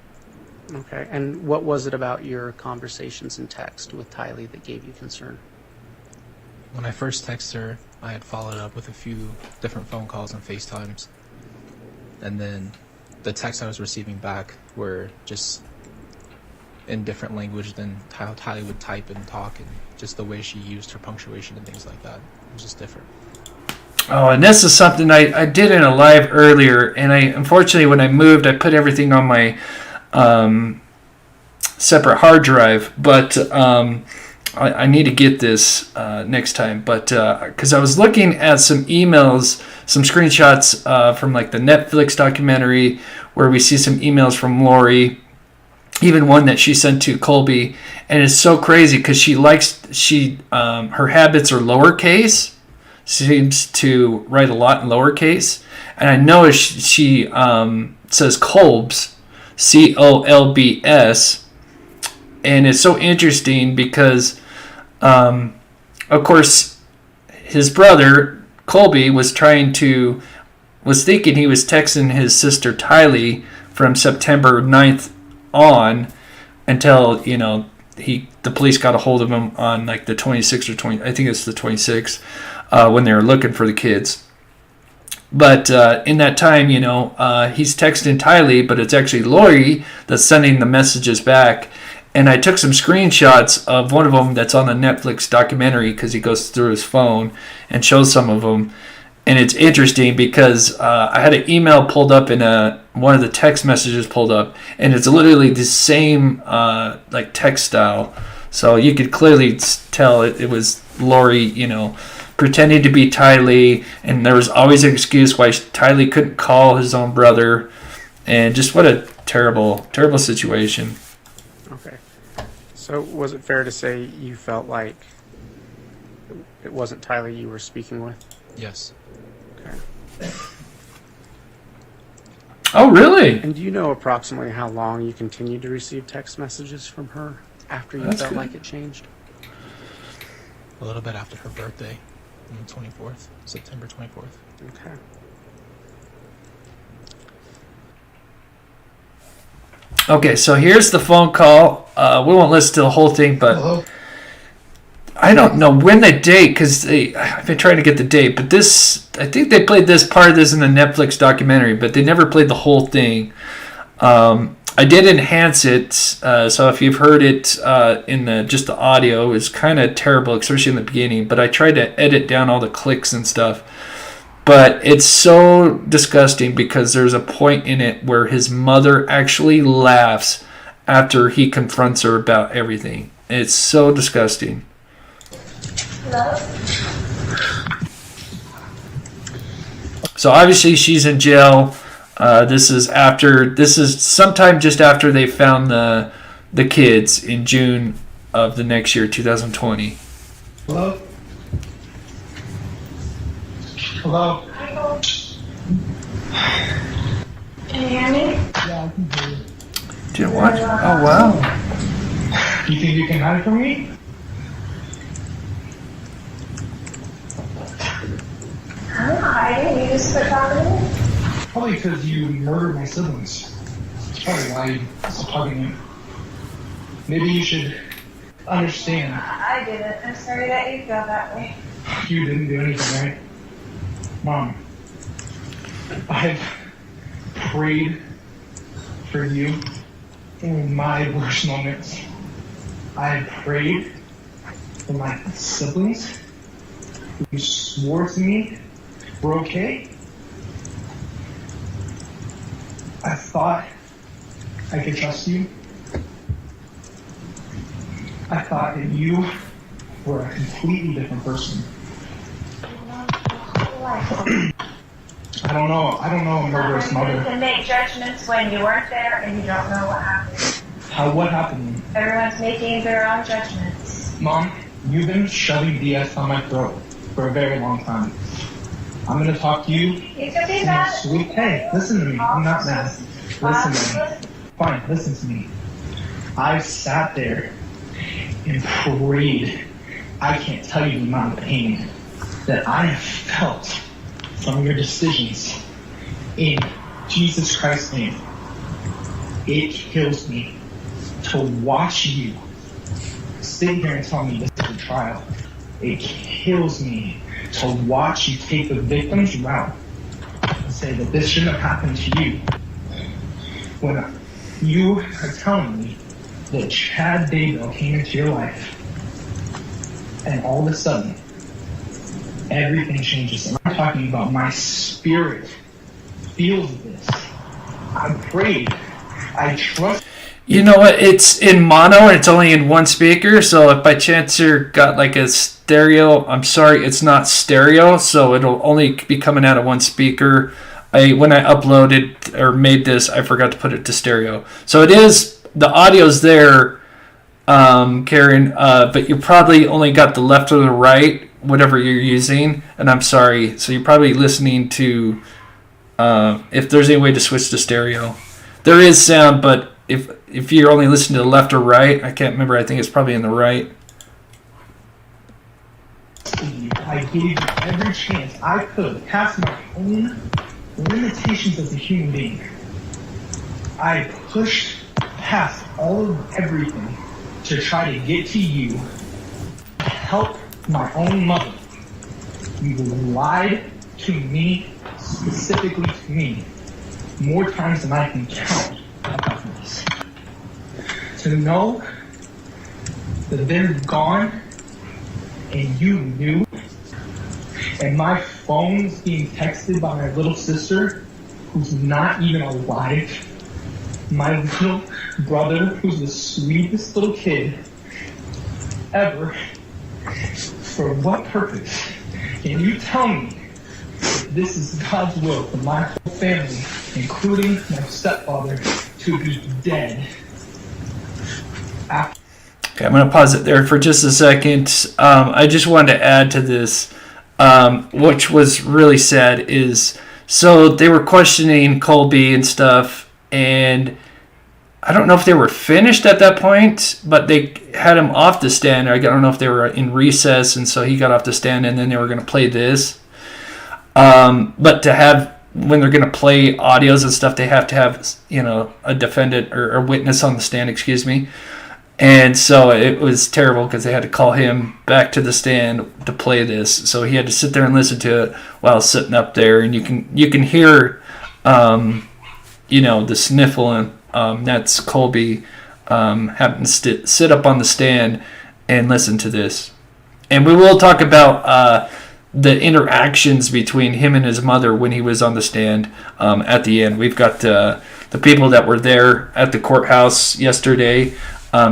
Okay. And what was it about your conversations in text with Tylee that gave you concern? When I first texted her, I had followed up with a few different phone calls and FaceTimes. And then the texts I was receiving back were just in different language than how Tylee would type and talk, and just the way she used her punctuation and things like that. It was just different. Oh, and this is something I did in a live earlier, and unfortunately when I moved, I put everything on my separate hard drive, but I need to get this next time. But because I was looking at some emails, some screenshots from like the Netflix documentary, where we see some emails from Lori, even one that she sent to Colby, and it's so crazy because her habits are lowercase. Seems to write a lot in lowercase, and I know she says Colbs, Colbs, and it's so interesting because, of course, his brother Colby was thinking he was texting his sister Tylee from September 9th on until the police got a hold of him on like the 26th or 20. I think it's the 26th. When they were looking for the kids. But in that time, he's texting Tylee, but it's actually Lori that's sending the messages back. And I took some screenshots of one of them that's on the Netflix documentary because he goes through his phone and shows some of them. And it's interesting because I had an email pulled up and one of the text messages pulled up, and it's literally the same like text style. So you could clearly tell it was Lori, pretending to be Tylee, and there was always an excuse why Tylee couldn't call his own brother, and just what a terrible, terrible situation. So was it fair to say you felt like it wasn't Tylee you were speaking with? Yes. Okay. Oh, really? And do you know approximately how long you continued to receive text messages from her after you That's felt good. like it changed? A little bit after her birthday, on the 24th, September 24th. Okay. Okay, so here's the phone call. We won't listen to the whole thing, but I don't know when the date, because I've been trying to get the date, but this, I think they played this part of this in the Netflix documentary, but they never played the whole thing. I did enhance it, so if you've heard it in just the audio, it's kind of terrible, especially in the beginning, but I tried to edit down all the clicks and stuff. But it's so disgusting because there's a point in it where his mother actually laughs after he confronts her about everything. It's so disgusting. So obviously she's in jail. This is sometime just after they found the kids in June of the next year, 2020. Hello? Hello? Can you hear me? Yeah, I can hear you. Do you watch? Oh, wow. You think you can hide from me? I'm not hiding. You just quit talking to me? Probably because you murdered my siblings. That's probably why you stopped talking to me. Maybe you should understand. I didn't. I'm sorry that you feel that way. You didn't do anything, right? Mom, I've prayed for you in my worst moments. I prayed for my siblings who swore to me we're okay. I thought I could trust you. I thought that you were a completely different person. I don't know a murderous mother. You can make judgments when you weren't there and you don't know what happened. What happened? Everyone's making their own judgments. Mom, you've been shoving DS down my throat for a very long time. I'm gonna talk to you. You can be mad. Sweet. Hey, listen to me. I'm not mad. Listen to me. Fine, listen to me. I sat there and prayed. I can't tell you the amount of pain that I have felt from your decisions in Jesus Christ's name. It kills me to watch you sit here and tell me this is a trial. It kills me to watch you take the victim's route and say that this shouldn't have happened to you. When you are telling me that Chad Daybell came into your life and all of a sudden everything changes. And I'm talking about my spirit feels this. I prayed. I trust. You know what? It's in mono and it's only in one speaker. So if by chance you got like a stereo, I'm sorry, it's not stereo. So it'll only be coming out of one speaker. When I uploaded or made this, I forgot to put it to stereo. So it is, the audio's there, Karen, but you probably only got the left or the right, whatever you're using. And I'm sorry. So you're probably listening to, if there's any way to switch to stereo. There is sound, but if you're only listening to the left or right, I can't remember. I think it's probably in the right. I gave you every chance I could past my own limitations as a human being. I pushed past all of everything to try to get to you, help my own mother. You lied to me, specifically to me, more times than I can count about this. To know that they're gone and you knew, and my phone's being texted by my little sister who's not even alive, my little brother who's the sweetest little kid ever. For what purpose? Can you tell me if this is God's will for my whole family, including my stepfather, to be dead? Okay, I'm going to pause it there for just a second. I just wanted to add to this, which was really sad, is so they were questioning Colby and stuff, and I don't know if they were finished at that point, but they had him off the stand. I don't know if they were in recess, and so he got off the stand, and then they were going to play this. But to have, when they're going to play audios and stuff, they have to have, a defendant or a witness on the stand, excuse me. And so it was terrible because they had to call him back to the stand to play this. So he had to sit there and listen to it while sitting up there, and you can hear, the sniffling. That's Colby having to sit up on the stand and listen to this. And we will talk about the interactions between him and his mother when he was on the stand at the end. We've got the people that were there at the courthouse yesterday.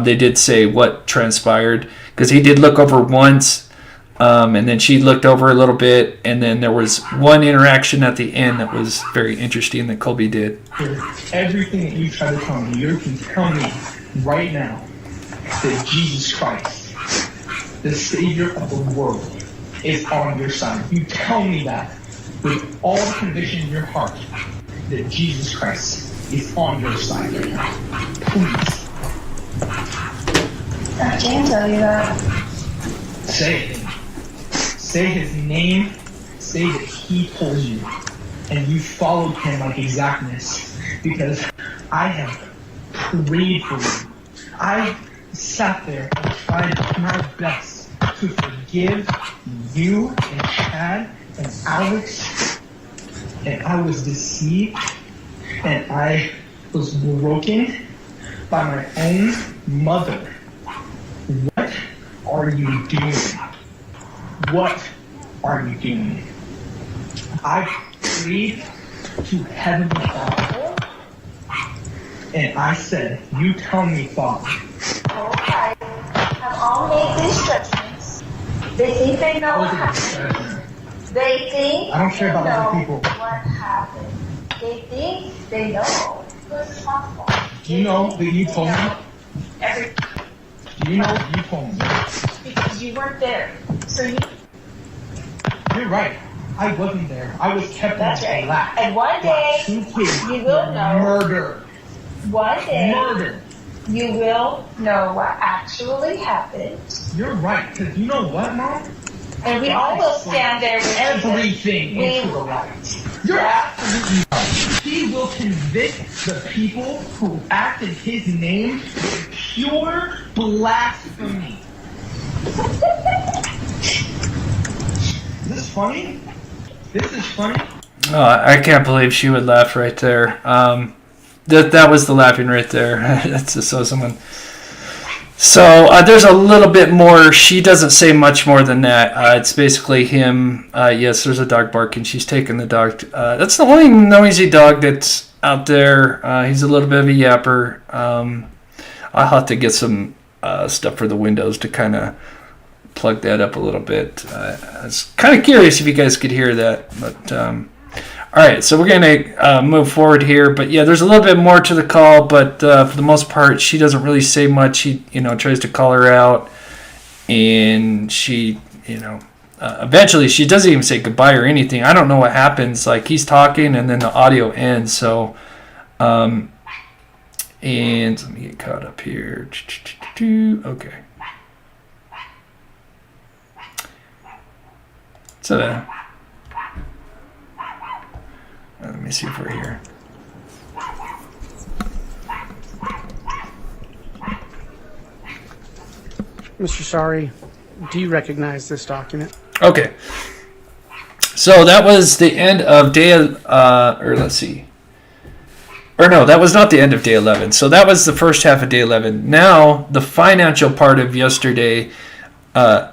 They did say what transpired, because he did look over once, and then she looked over a little bit, and then there was one interaction at the end that was very interesting that Colby did. Everything that you try to tell me, you can tell me right now that Jesus Christ, the Savior of the world, is on your side. You tell me that with all the conviction in your heart that Jesus Christ is on your side right now. Please. I can't tell you that. Say it. Say his name. Say that he told you. And you followed him like exactness. Because I have prayed for you. I sat there and tried my best to forgive you and Chad and Alex. And I was deceived. And I was broken by my own mother. What are you doing? What are you doing? I prayed to Heavenly Father, and I said, you tell me, Father. Okay. Have all made these judgments. They think they know what happened. They think I don't care about other people. What happened. They think they know who's responsible. Do you know that you told me? Do you know what you told me? Because you weren't there. So You're right. I wasn't there. I was kept That's in right. black. And one day, you will know. Murder. One day, Murder. you will know what actually happened. You're right. Because you know what, Mom? And we all will stand there with everything into the light. You're absolutely right. He will convict the people who act in his name with pure blasphemy. Is this funny? This is funny. Oh, I can't believe she would laugh right there. That was the laughing right there. That's just so someone. So there's a little bit more. She doesn't say much more than that. It's basically him. Yes, there's a dog barking. She's taking the dog. That's the only noisy dog that's out there. He's a little bit of a yapper. I'll have to get some stuff for the windows to kind of plug that up a little bit. I was kind of curious if you guys could hear that. But all right, so we're going to move forward here. But yeah, there's a little bit more to the call, but for the most part, she doesn't really say much. He, tries to call her out, and she, eventually she doesn't even say goodbye or anything. I don't know what happens. Like, he's talking, and then the audio ends. So, and let me get caught up here. Okay. So, let me see if we're here. Mr. Sari, do you recognize this document? Okay. So that was the end of day, let's see. Or no, that was not the end of day 11. So that was the first half of day 11. Now, the financial part of yesterday, the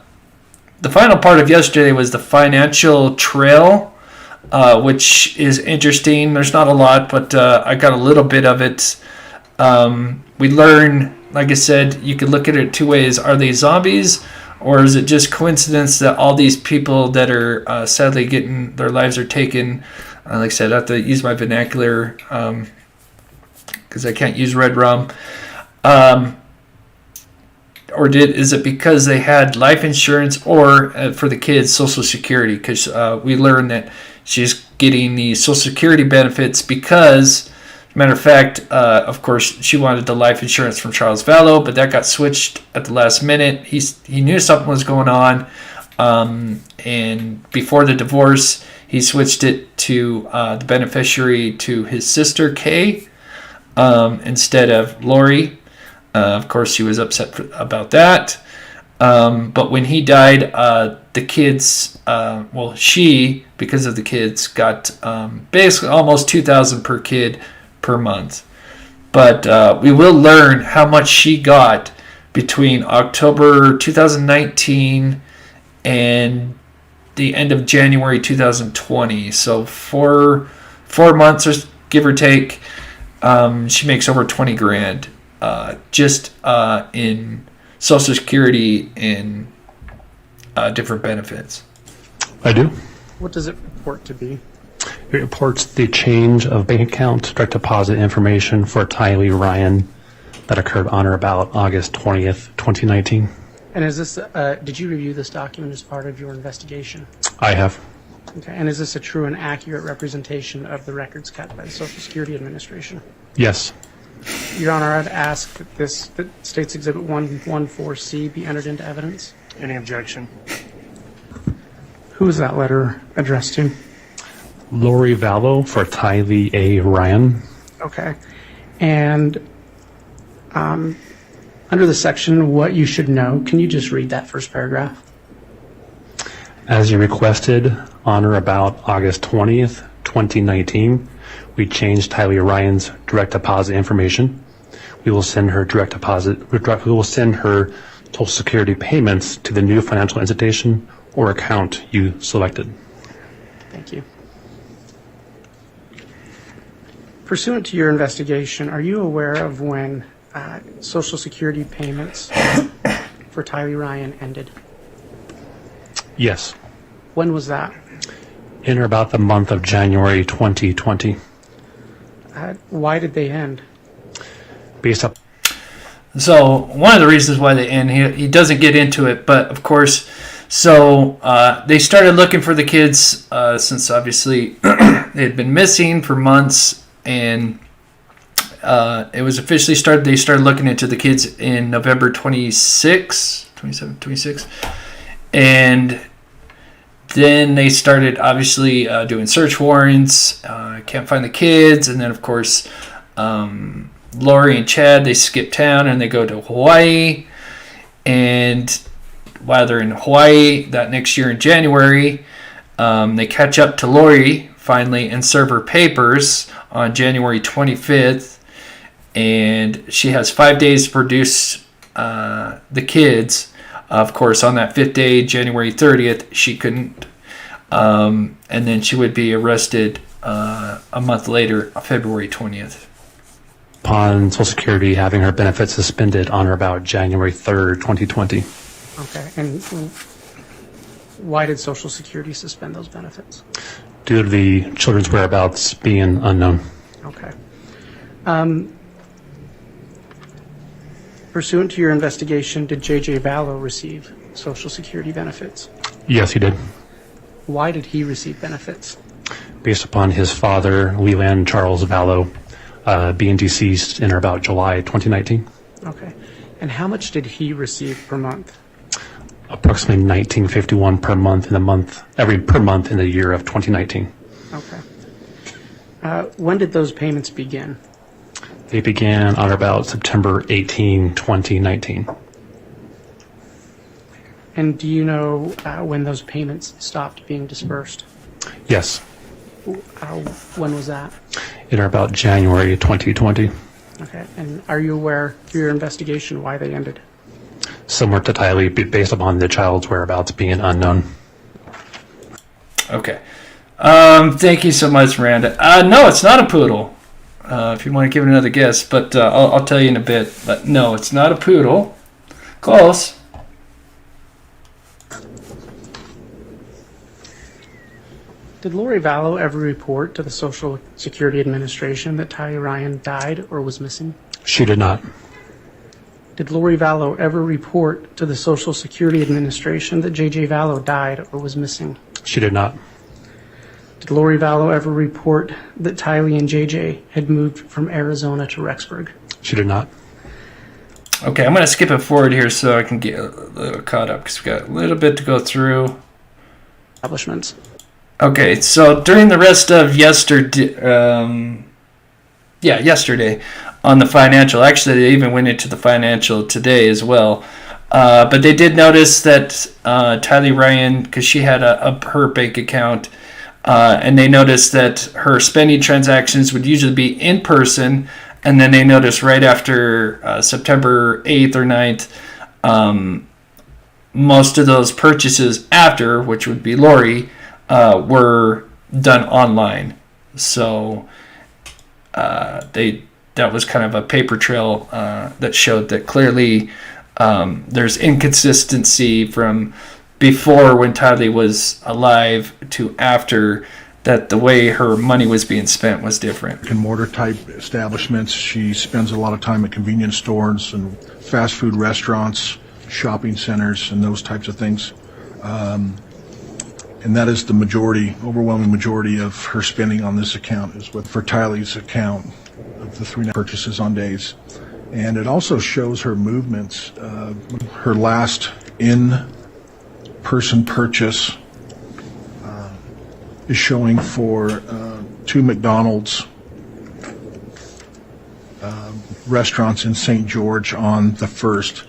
final part of yesterday was the financial trail, which is interesting. There's not a lot, but I got a little bit of it. We learn, like I said, you could look at it two ways. Are they zombies, or is it just coincidence that all these people that are sadly getting their lives are taken? Like I said, I have to use my vernacular because I can't use red rum. is it because they had life insurance or for the kids Social Security? Because we learned that she's getting the Social Security benefits because, matter of fact, of course, she wanted the life insurance from Charles Vallow, but that got switched at the last minute. He knew something was going on, and before the divorce, he switched it to the beneficiary to his sister Kay instead of Lori. Of course, she was upset about that. But when he died, the kids, she, because of the kids, got basically almost $2,000 per kid per month. But we will learn how much she got between October 2019 and the end of January 2020. So 4 months, or give or take, she makes over $20,000 just in Social Security and different benefits. I do. What does it purport to be? It reports the change of bank account direct deposit information for Tylee Ryan that occurred on or about August 20th, 2019. And is this, did you review this document as part of your investigation? I have. Okay, and is this a true and accurate representation of the records kept by the Social Security Administration? Yes. Your Honor, I'd ask that that State's Exhibit 114C be entered into evidence. Any objection? Who is that letter addressed to? Lori Vallow for Tylee A. Ryan. Okay. And under the section, What You Should Know, can you just read that first paragraph? As you requested, on or about August 20th, 2019, we changed Tylee Ryan's direct deposit information. We will send her direct deposit. We will send her Social Security payments to the new financial institution or account you selected. Thank you. Pursuant to your investigation, are you aware of when Social Security payments for Tylee Ryan ended? Yes. When was that? In or about the month of January 2020. Why did they end? Based up. So one of the reasons why they end, he doesn't get into it, but of course, so they started looking for the kids since obviously they had been missing for months, and it was officially started. They started looking into the kids in November 26, and then they started obviously doing search warrants. Can't find the kids, and then of course Lori and Chad, they skip town and they go to Hawaii. And while they're in Hawaii that next year in January, they catch up to Lori finally and serve her papers on January 25th. And she has 5 days to produce the kids. Of course, on that 5th day, January 30th, she couldn't. And then she would be arrested a month later, February 20th. Upon Social Security having her benefits suspended on or about January 3rd, 2020. Okay, and why did Social Security suspend those benefits? Due to the children's whereabouts being unknown. Okay. Pursuant to your investigation, did JJ Vallow receive Social Security benefits? Yes, he did. Why did he receive benefits? Based upon his father, Leland Charles Vallow, being deceased in or about July 2019. Okay. And how much did he receive per month? Approximately $19.51 per month per month in the year of 2019. Okay. When did those payments begin? They began on or about September 18, 2019. And do you know when those payments stopped being dispersed? Yes. When was that? In or about January 2020. Okay. And are you aware through your investigation why they ended? Similar to Tylee, based upon the child's whereabouts being unknown. Okay. Thank you so much, Miranda. No, it's not a poodle. If you want to give it another guess, but I'll tell you in a bit. But no, it's not a poodle. Close. Did Lori Vallow ever report to the Social Security Administration that Tylee Ryan died or was missing? She did not. Did Lori Vallow ever report to the Social Security Administration that JJ Vallow died or was missing? She did not. Did Lori Vallow ever report that Tylee and JJ had moved from Arizona to Rexburg? She did not. Okay, I'm going to skip it forward here so I can get a little caught up because we've got a little bit to go through. Establishments. Okay, so during the rest of yesterday on the financial, actually they even went into the financial today as well, but they did notice that Tylee Ryan, because she had her bank account, and they noticed that her spending transactions would usually be in person, and then they noticed right after September 8th or 9th, most of those purchases after, which would be Lori, were done online. So that was kind of a paper trail that showed that clearly there's inconsistency from before when Tylee was alive to after, that the way her money was being spent was different. In mortar type establishments, she spends a lot of time at convenience stores and fast food restaurants, shopping centers, and those types of things. And that is the overwhelming majority of her spending on this account is for Tylee's account of the 3 purchases on days. And it also shows her movements. Her last in-person purchase is showing for 2 McDonald's restaurants in St. George on the 1st.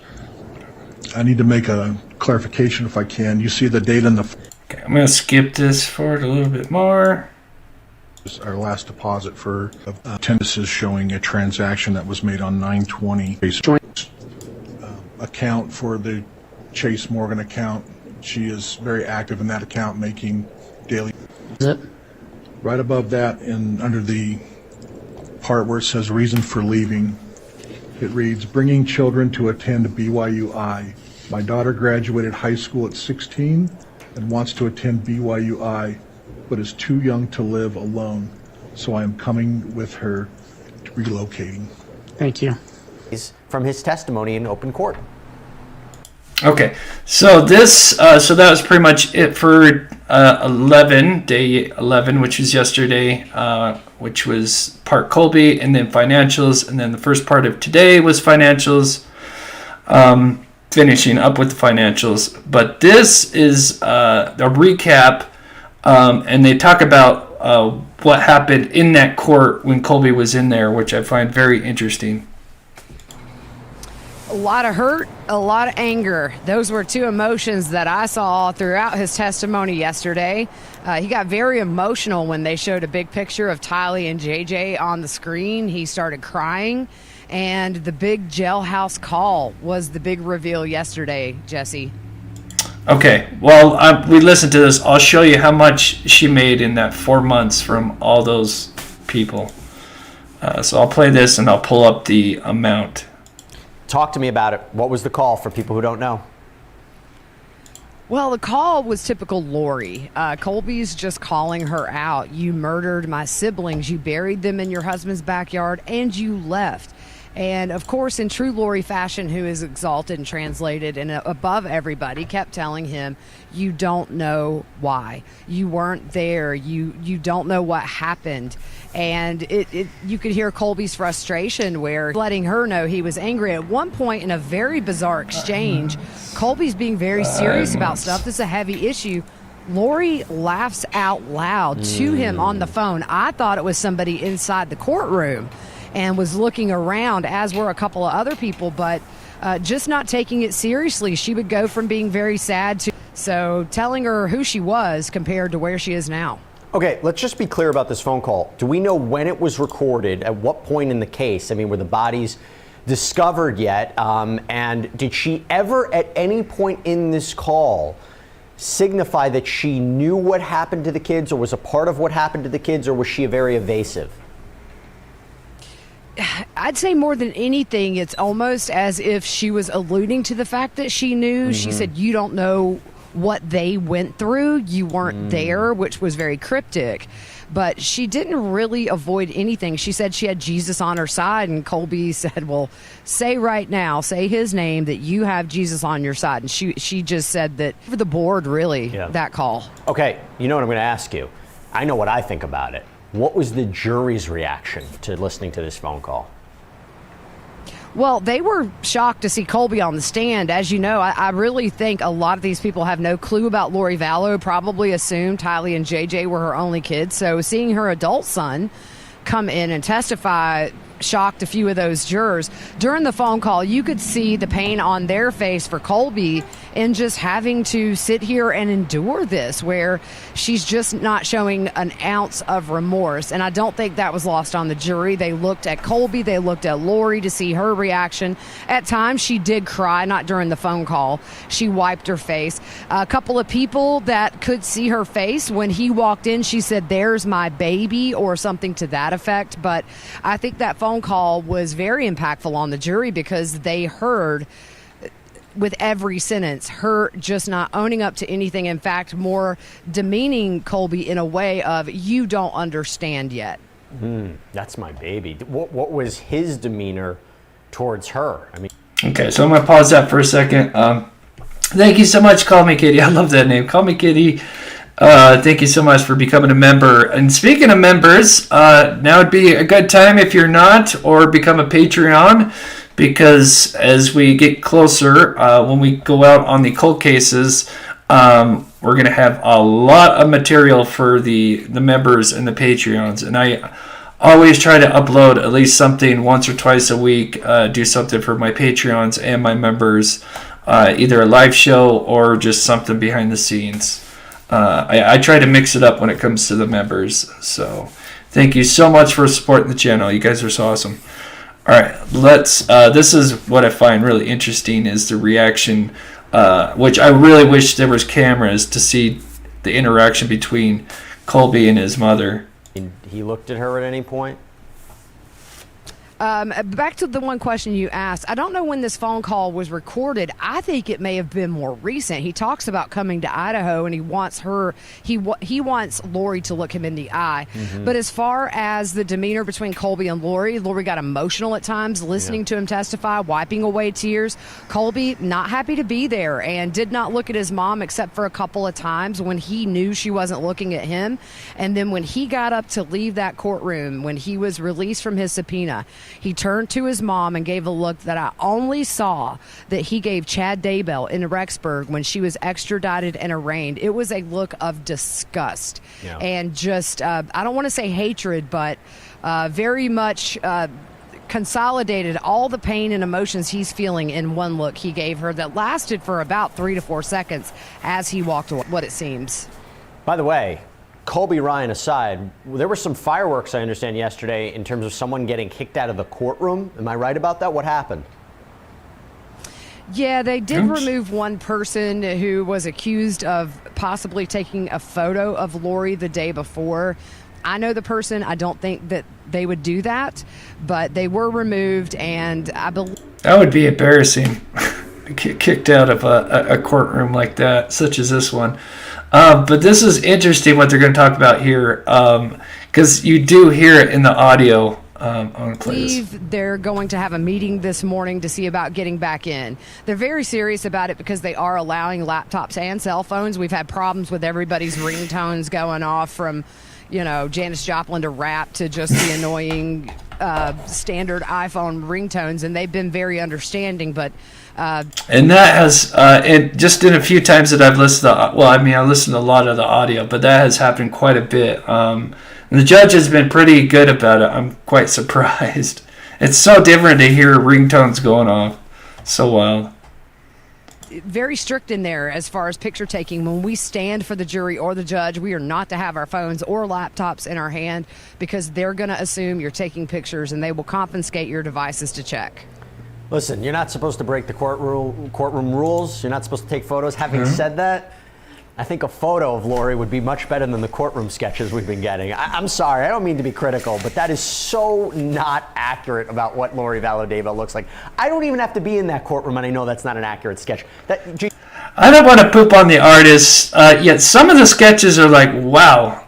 I need to make a clarification if I can. You see the date in the... Okay, I'm going to skip this forward a little bit more. Our last deposit for attendance is showing a transaction that was made on 9/20. Account for the Chase Morgan account. She is very active in that account, making daily... Right above that, and under the part where it says reason for leaving, it reads, bringing children to attend BYUI. My daughter graduated high school at 16 and wants to attend BYUI, but is too young to live alone. So I am coming with her, relocating. Thank you. From his testimony in open court. Okay, so this, so that was pretty much it for day 11, which was yesterday, which was part Colby, and then financials, and then the first part of today was financials, finishing up with the financials. But this is a recap, and they talk about what happened in that court when Colby was in there, which I find very interesting. A lot of hurt, a lot of anger. Those were 2 emotions that I saw throughout his testimony yesterday. He got very emotional when they showed a big picture of Tylee and JJ on the screen. He started crying, and the big jailhouse call was the big reveal yesterday, Jesse. Okay, well, we listened to this. I'll show you how much she made in that 4 months from all those people. So I'll play this, and I'll pull up the amount. Talk to me about it. What was the call for people who don't know? Well, the call was typical Lori. Colby's just calling her out. You murdered my siblings. You buried them in your husband's backyard, and you left. And, of course, in true Lori fashion, who is exalted and translated and above everybody, kept telling him, you don't know why. You weren't there. You don't know what happened. And you could hear Colby's frustration where letting her know he was angry. At one point in a very bizarre exchange, Colby's being very serious about stuff. This is a heavy issue. Lori laughs out loud to him on the phone. I thought it was somebody inside the courtroom and was looking around, as were a couple of other people, but just not taking it seriously. She would go from being very sad to telling her who she was compared to where she is now. Okay, let's just be clear about this phone call. Do we know when it was recorded, at what point in the case? I mean, were the bodies discovered yet? And did she ever at any point in this call signify that she knew what happened to the kids or was a part of what happened to the kids, or was she very evasive? I'd say more than anything, it's almost as if she was alluding to the fact that she knew. She said, you don't know what they went through. You weren't there, which was very cryptic. but she didn't really avoid anything. She said she had Jesus on her side, and Colby said, well, say right now, say his name, that you have Jesus on your side. And she just said that for the board, really, that call. Okay, you know what I'm going to ask you. I know what I think about it. What was the jury's reaction to listening to this phone call? Well, they were shocked to see Colby on the stand. As you know, I really think a lot of these people have no clue about Lori Vallow, probably assumed Tylee and JJ were her only kids. So seeing her adult son come in and testify shocked a few of those jurors. During the phone call, you could see the pain on their face for Colby and just having to sit here and endure this, where she's just not showing an ounce of remorse. And I don't think that was lost on the jury. They looked at Colby, they looked at Lori to see her reaction. At times, she did cry, not during the phone call. She wiped her face. A couple of people that could see her face when he walked in, she said, "There's my baby," or something to that effect. But I think that phone call was very impactful on the jury because they heard with every sentence her just not owning up to anything. In fact, more demeaning Colby in a way of, you don't understand yet. That's my baby. What was his demeanor towards her? I mean, okay, so I'm going to pause that for a second. Thank you so much, Call Me Kitty. I love that name. Call Me Kitty. Thank you so much for becoming a member. And speaking of members, now would be a good time if you're not, or become a Patreon, because as we get closer, when we go out on the cold cases, we're going to have a lot of material for the members and the Patreons. And I always try to upload at least something once or twice a week, do something for my Patreons and my members, either a live show or just something behind the scenes. I try to mix it up when it comes to the members. So thank you so much for supporting the channel. You guys are so awesome. All right, this is what I find really interesting, is the reaction, which I really wish there was cameras to see the interaction between Colby and his mother. He looked at her at any point? Back to the one question you asked, I don't know when this phone call was recorded. I think it may have been more recent. He talks about coming to Idaho, and he wants he wants Lori to look him in the eye. But as far as the demeanor between Colby and Lori got emotional at times listening to him testify, wiping away tears. Colby not happy to be there and did not look at his mom except for a couple of times when he knew she wasn't looking at him. And then when he got up to leave that courtroom, when he was released from his subpoena, he turned to his mom and gave a look that I only saw that he gave Chad Daybell in Rexburg when she was extradited and arraigned. It was a look of disgust and just, I don't want to say hatred, but very much consolidated all the pain and emotions he's feeling in one look he gave her that lasted for about 3 to 4 seconds as he walked away, what it seems. By the way, Colby Ryan aside, there were some fireworks, I understand, yesterday in terms of someone getting kicked out of the courtroom. Am I right about that? What happened? Yeah, they did remove one person who was accused of possibly taking a photo of Lori the day before. I know the person. I don't think that they would do that, but they were removed, and I believe that would be embarrassing. Get kicked out of a courtroom like that, such as this one. But this is interesting what they're going to talk about here, because you do hear it in the audio. I believe they're going to have a meeting this morning to see about getting back in. They're very serious about it because they are allowing laptops and cell phones. We've had problems with everybody's ringtones going off from, Janis Joplin to rap to just the annoying standard iPhone ringtones, and they've been very understanding, but and that has just in a few times that I've listened to, I listened to a lot of the audio, but that has happened quite a bit. And the judge has been pretty good about it. I'm quite surprised. It's so different to hear ringtones going off. So wild. Very strict in there as far as picture taking. When we stand for the jury or the judge, we are not to have our phones or laptops in our hand because they're going to assume you're taking pictures and they will confiscate your devices to check. Listen, you're not supposed to break the courtroom rules. You're not supposed to take photos. Having said that, I think a photo of Lori would be much better than the courtroom sketches we've been getting. I'm sorry, I don't mean to be critical, but that is so not accurate about what Lori Vallow Daybell looks like. I don't even have to be in that courtroom, and I know that's not an accurate sketch. I don't want to poop on the artists, yet some of the sketches are like, wow.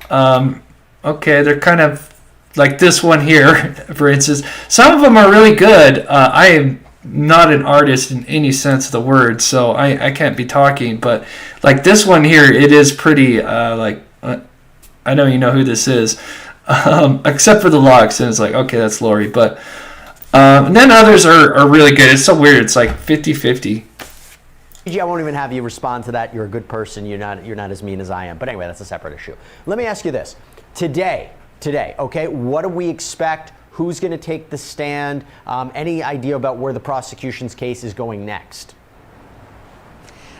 okay, they're kind of like this one here, for instance. Some of them are really good. I am not an artist in any sense of the word, so I can't be talking. But like this one here, it is pretty I know you know who this is, except for the locks, and it's like, okay, that's Lori. But and then others are really good. It's so weird. It's like 50-50. JJ, I won't even have you respond to that. You're a good person. You're not as mean as I am. But anyway, that's a separate issue. Let me ask you this. Today, okay, what do we expect? Who's going to take the stand? Any idea about where the prosecution's case is going next?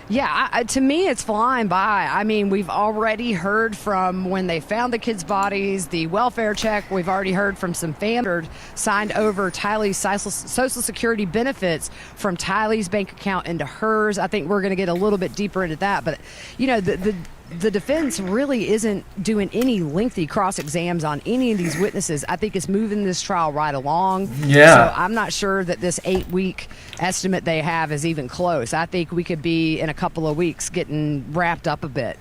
Yeah, to me, it's flying by. I mean, we've already heard from when they found the kids' bodies, the welfare check. We've already heard from some families signed over Tylee's Social Security benefits from Tylee's bank account into hers. I think we're going to get a little bit deeper into that. But, you know, the defense really isn't doing any lengthy cross-exams on any of these witnesses. I think it's moving this trial right along. Yeah. So I'm not sure that this 8-week estimate they have is even close. I think we could be in a couple of weeks getting wrapped up a bit.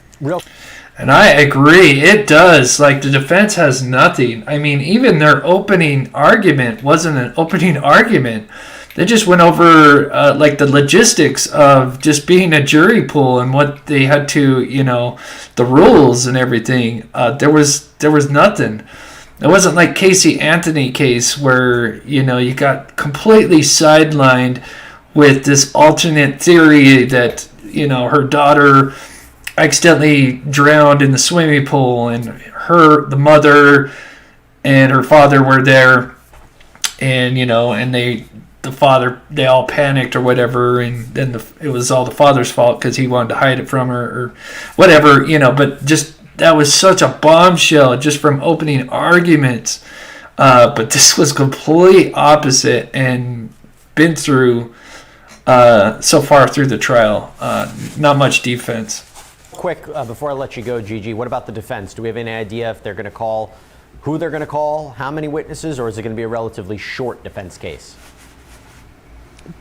And I agree. It does. Like, the defense has nothing. I mean, even their opening argument wasn't an opening argument. They just went over like the logistics of just being a jury pool and what they had to, you know, the rules and everything. There was nothing. It wasn't like Casey Anthony case where, you know, you got completely sidelined with this alternate theory that, you know, her daughter accidentally drowned in the swimming pool and the mother and her father were there, and, you know, and they all panicked or whatever, and then it was all the father's fault because he wanted to hide it from her or whatever, you know. But just that was such a bombshell just from opening arguments. But this was complete opposite and been through so far through the trial. Not much defense. Quick, before I let you go, Gigi, what about the defense? Do we have any idea if they're going to call, who they're going to call, how many witnesses, or is it going to be a relatively short defense case?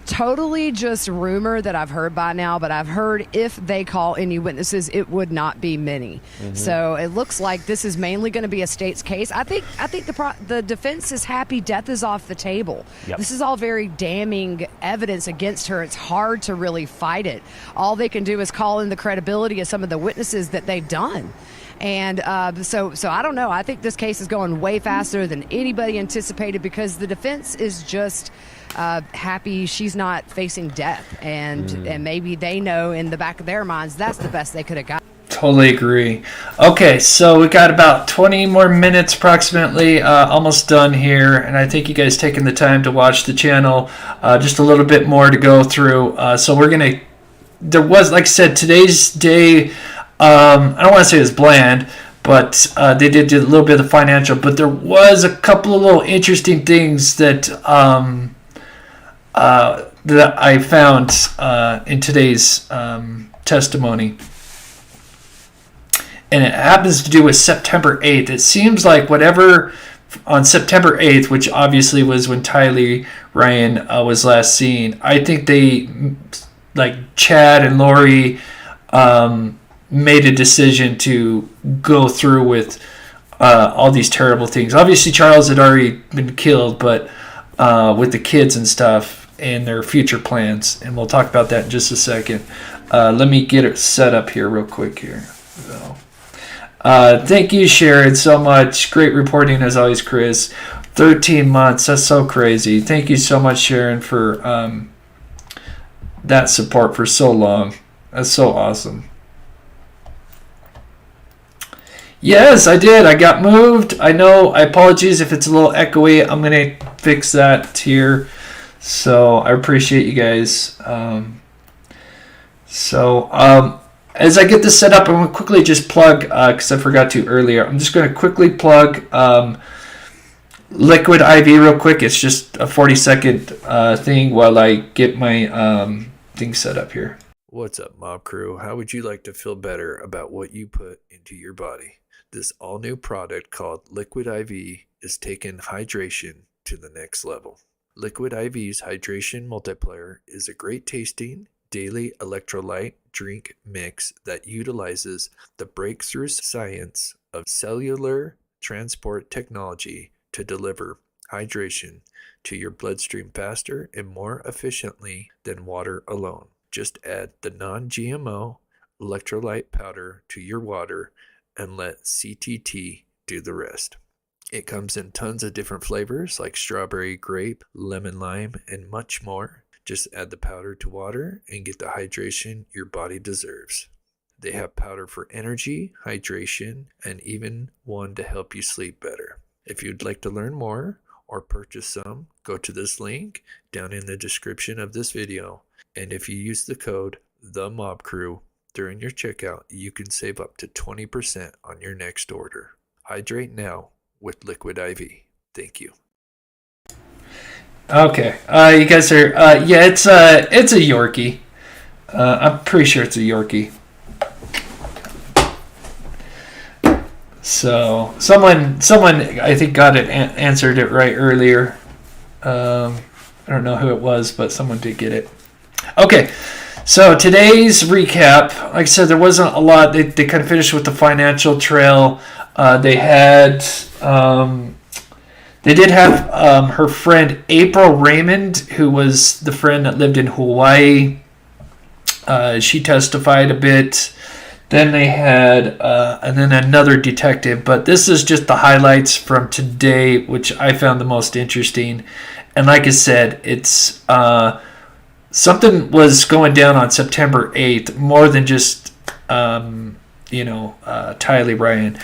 Totally just rumor that I've heard by now, but I've heard if they call any witnesses, it would not be many. Mm-hmm. So it looks like this is mainly going to be a state's case. I think the defense is happy death is off the table. Yep. This is all very damning evidence against her. It's hard to really fight it. All they can do is call in the credibility of some of the witnesses that they've done. And so I don't know. I think this case is going way faster than anybody anticipated because the defense is just happy she's not facing death, and maybe they know in the back of their minds that's the best they could have got. Totally agree. Okay, so we got about 20 more minutes approximately, almost done here, and I think you guys taking the time to watch the channel. Just a little bit more to go through. So there was, like I said, today's day, I don't want to say it was bland, but they did a little bit of the financial, but there was a couple of little interesting things that that I found in today's testimony. And it happens to do with September 8th. It seems like whatever on September 8th, which obviously was when Tylee Ryan was last seen, I think they, like Chad and Lori, made a decision to go through with all these terrible things. Obviously, Charles had already been killed, but with the kids and stuff and their future plans. And we'll talk about that in just a second. Let me get it set up here real quick here. So, thank you, Sharon, so much. Great reporting as always, Chris. 13 months. That's so crazy. Thank you so much, Sharon, for that support for so long. That's so awesome. Yes, I did. I got moved. I know. I apologize if it's a little echoey. I'm going to fix that here. So I appreciate you guys. As I get this set up, I'm going to quickly just plug, because I forgot to earlier, I'm just going to quickly plug Liquid IV real quick. It's just a 40-second thing while I get my thing set up here. What's up, Mob Crew? How would you like to feel better about what you put into your body? This all-new product called Liquid IV is taking hydration to the next level. Liquid IV's Hydration Multiplier is a great tasting daily electrolyte drink mix that utilizes the breakthrough science of cellular transport technology to deliver hydration to your bloodstream faster and more efficiently than water alone. Just add the non-GMO electrolyte powder to your water and let CTT do the rest. It comes in tons of different flavors like strawberry, grape, lemon, lime, and much more. Just add the powder to water and get the hydration your body deserves. They have powder for energy, hydration, and even one to help you sleep better. If you'd like to learn more or purchase some, go to this link down in the description of this video. And if you use the code TheMobCrew during your checkout, you can save up to 20% on your next order. Hydrate now with Liquid IV. Thank you. Okay, you guys are yeah, it's a Yorkie. I'm pretty sure it's a Yorkie. So someone I think got it answered it right earlier. I don't know who it was, but someone did get it. Okay, so today's recap, like I said, there wasn't a lot. They kind of finished with the financial trail. They did have her friend April Raymond, who was the friend that lived in Hawaii. She testified a bit. Then they had, and then another detective. But this is just the highlights from today, which I found the most interesting. And like I said, it's something was going down on September 8th, more than just, Tylee Ryan.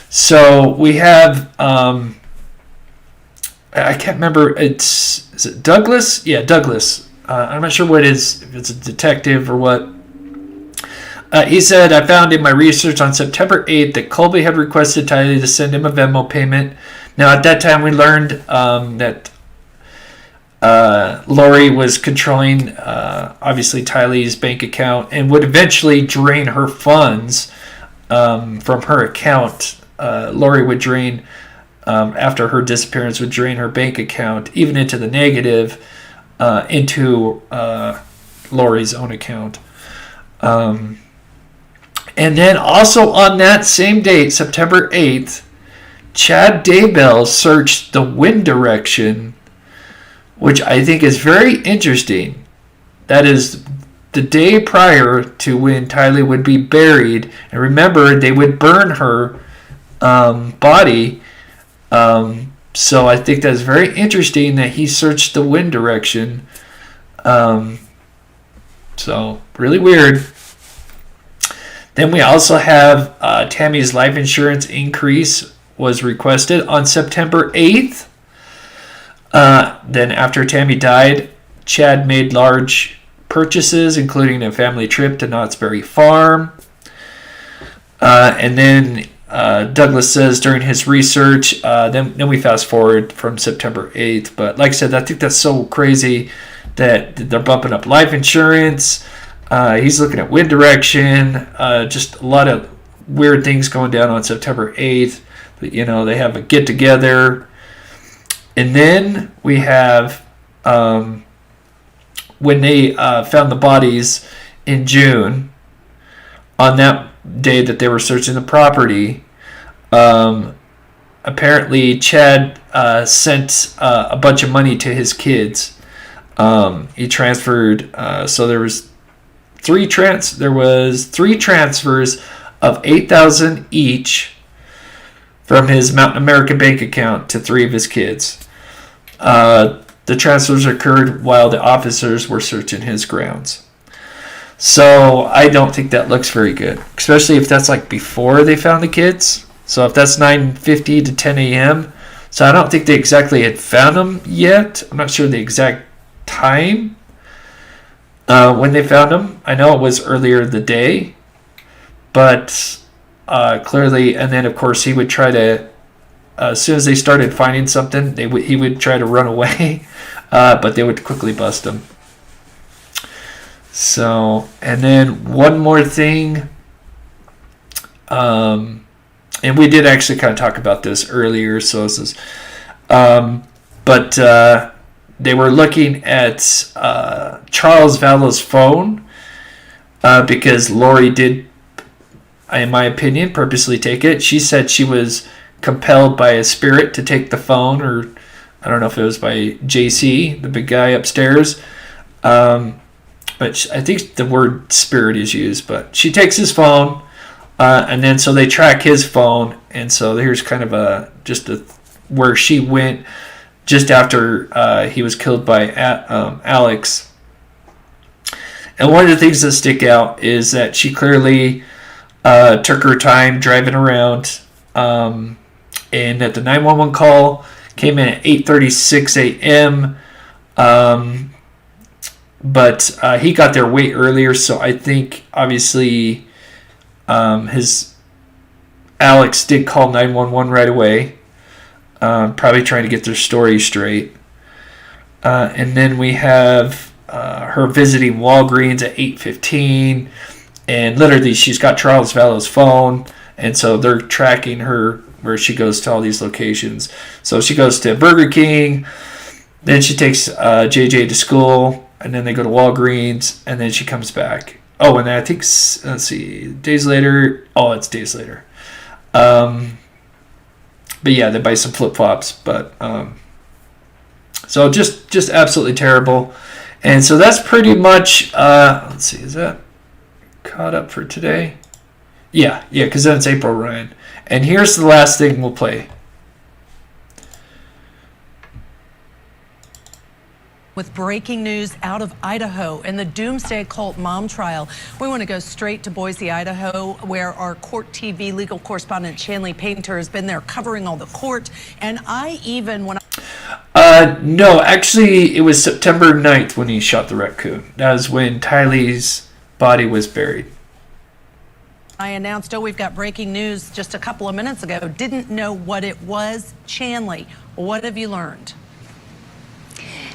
So we have, I can't remember, is it Douglas? Yeah, Douglas. I'm not sure if it's a detective or what. He said, I found in my research on September 8th that Colby had requested Tylee to send him a Venmo payment. Now, at that time, we learned that Lori was controlling, obviously, Tylee's bank account and would eventually drain her funds from her account. Lori would drain, after her disappearance, would drain her bank account, even into the negative, into Lori's own account. And then also on that same date, September 8th, Chad Daybell searched the wind direction, which I think is very interesting. That is the day prior to when Tylee would be buried. And remember, they would burn her body. So I think that's very interesting that he searched the wind direction. So really weird. Then we also have Tammy's life insurance increase was requested on September 8th. Then after Tammy died, Chad made large purchases, including a family trip to Knott's Berry Farm. And then Douglas says during his research, then we fast forward from September 8th. But like I said, I think that's so crazy that they're bumping up life insurance. He's looking at wind direction. Just a lot of weird things going down on September 8th. But, they have a get-together. And then we have when they found the bodies in June, on that day that they were searching the property, apparently Chad sent a bunch of money to his kids. He transferred, so there was three transfers of $8,000 each from his Mountain America bank account to three of his kids. The transfers occurred while the officers were searching his grounds. So I don't think that looks very good, especially if that's like before they found the kids. So if that's 9:50 to 10 a.m. So I don't think they exactly had found them yet. I'm not sure the exact time when they found him. I know it was earlier in the day, but clearly, and then of course he would try to, as soon as they started finding something, he would try to run away, but they would quickly bust him. So, and then one more thing, and we did actually kind of talk about this earlier, so this is, but they were looking at Charles Vallow's phone because Lori did, in my opinion, purposely take it. She said she was compelled by a spirit to take the phone, or I don't know if it was by JC, the big guy upstairs. But I think the word spirit is used, but she takes his phone, and then so they track his phone, and so here's kind of where she went just after he was killed by Alex. And one of the things that stick out is that she clearly took her time driving around, and that the 911 call came in at 8:36 a.m., but he got there way earlier, so I think obviously Alex did call 911 right away, probably trying to get their story straight. And then we have her visiting Walgreens at 8:15, and literally she's got Charles Vallow's phone, and so they're tracking her where she goes to all these locations. So she goes to Burger King, then she takes JJ to school, and then they go to Walgreens, and then she comes back. Oh, and then I think, let's see, days later. Oh, it's days later. But yeah, they buy some flip-flops. But so just absolutely terrible. And so that's pretty much, let's see, is that caught up for today? Yeah, because then it's April, Ryan. And here's the last thing we'll play. With breaking news out of Idaho in the Doomsday cult mom trial. We want to go straight to Boise, Idaho, where our Court TV legal correspondent Shanley Painter has been there covering all the court. And no, actually, it was September 9th when he shot the raccoon. That was when Tylee's body was buried. I announced, we've got breaking news just a couple of minutes ago. Didn't know what it was. Shanley, what have you learned?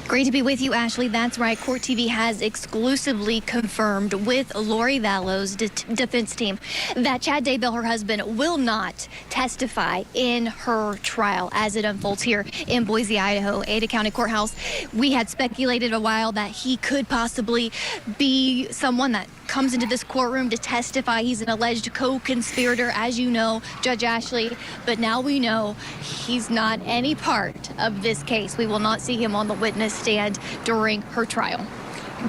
Great to be with you, Ashley. That's right. Court TV has exclusively confirmed with Lori Vallow's defense team that Chad Daybell, her husband, will not testify in her trial as it unfolds here in Boise, Idaho, Ada County Courthouse. We had speculated a while that he could possibly be someone that comes into this courtroom to testify. He's an alleged co-conspirator, as you know, Judge Ashley. But now we know he's not any part of this case. We will not see him on the witness stand during her trial.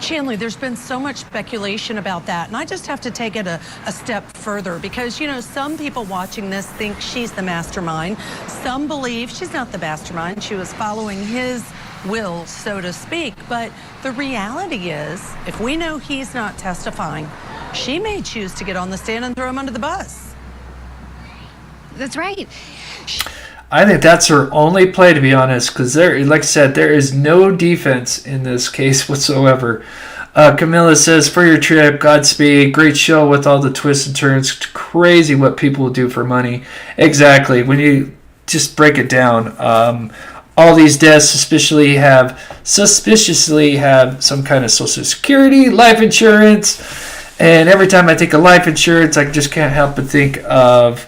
Shanley, there's been so much speculation about that, and I just have to take it a step further because, some people watching this think she's the mastermind. Some believe she's not the mastermind. She was following his will, so to speak. But the reality is, if we know he's not testifying, she may choose to get on the stand and throw him under the bus. That's right. I think that's her only play, to be honest, because like I said, there is no defense in this case whatsoever. Camilla says, for your trip, Godspeed. Great show with all the twists and turns. Crazy what people will do for money. Exactly. When you just break it down, all these deaths suspiciously have some kind of Social Security, life insurance, and every time I think of life insurance, I just can't help but think of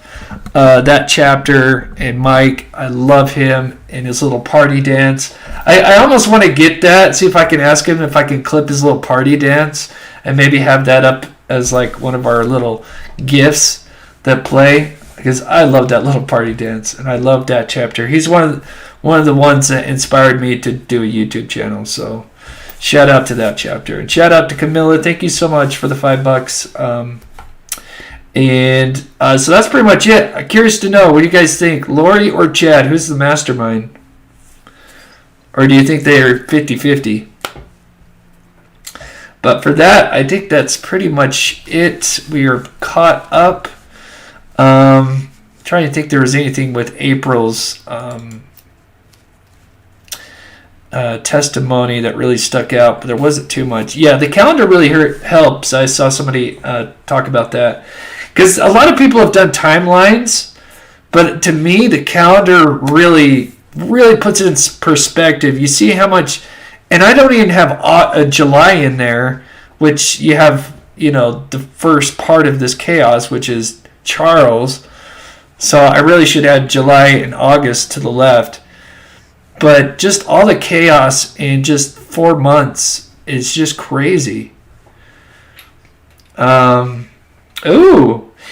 that chapter and Mike. I love him and his little party dance. I almost want to get that, see if I can ask him if I can clip his little party dance and maybe have that up as like one of our little gifts that play, because I love that little party dance and I love that chapter. He's one of the ones that inspired me to do a YouTube channel, so shout out to that chapter. And shout out to Camilla. Thank you so much for the $5. So that's pretty much it. I'm curious to know, what do you guys think? Lori or Chad? Who's the mastermind? Or do you think they're 50-50? But for that, I think that's pretty much it. We are caught up. Trying to think there was anything with April's testimony that really stuck out, but there wasn't too much. Yeah, the calendar really helps. I saw somebody talk about that. Because a lot of people have done timelines, but to me, the calendar really puts it in perspective. You see how much, and I don't even have a July in there, which you have, the first part of this chaos, which is Charles. So I really should add July and August to the left. But just all the chaos in just 4 months is just crazy.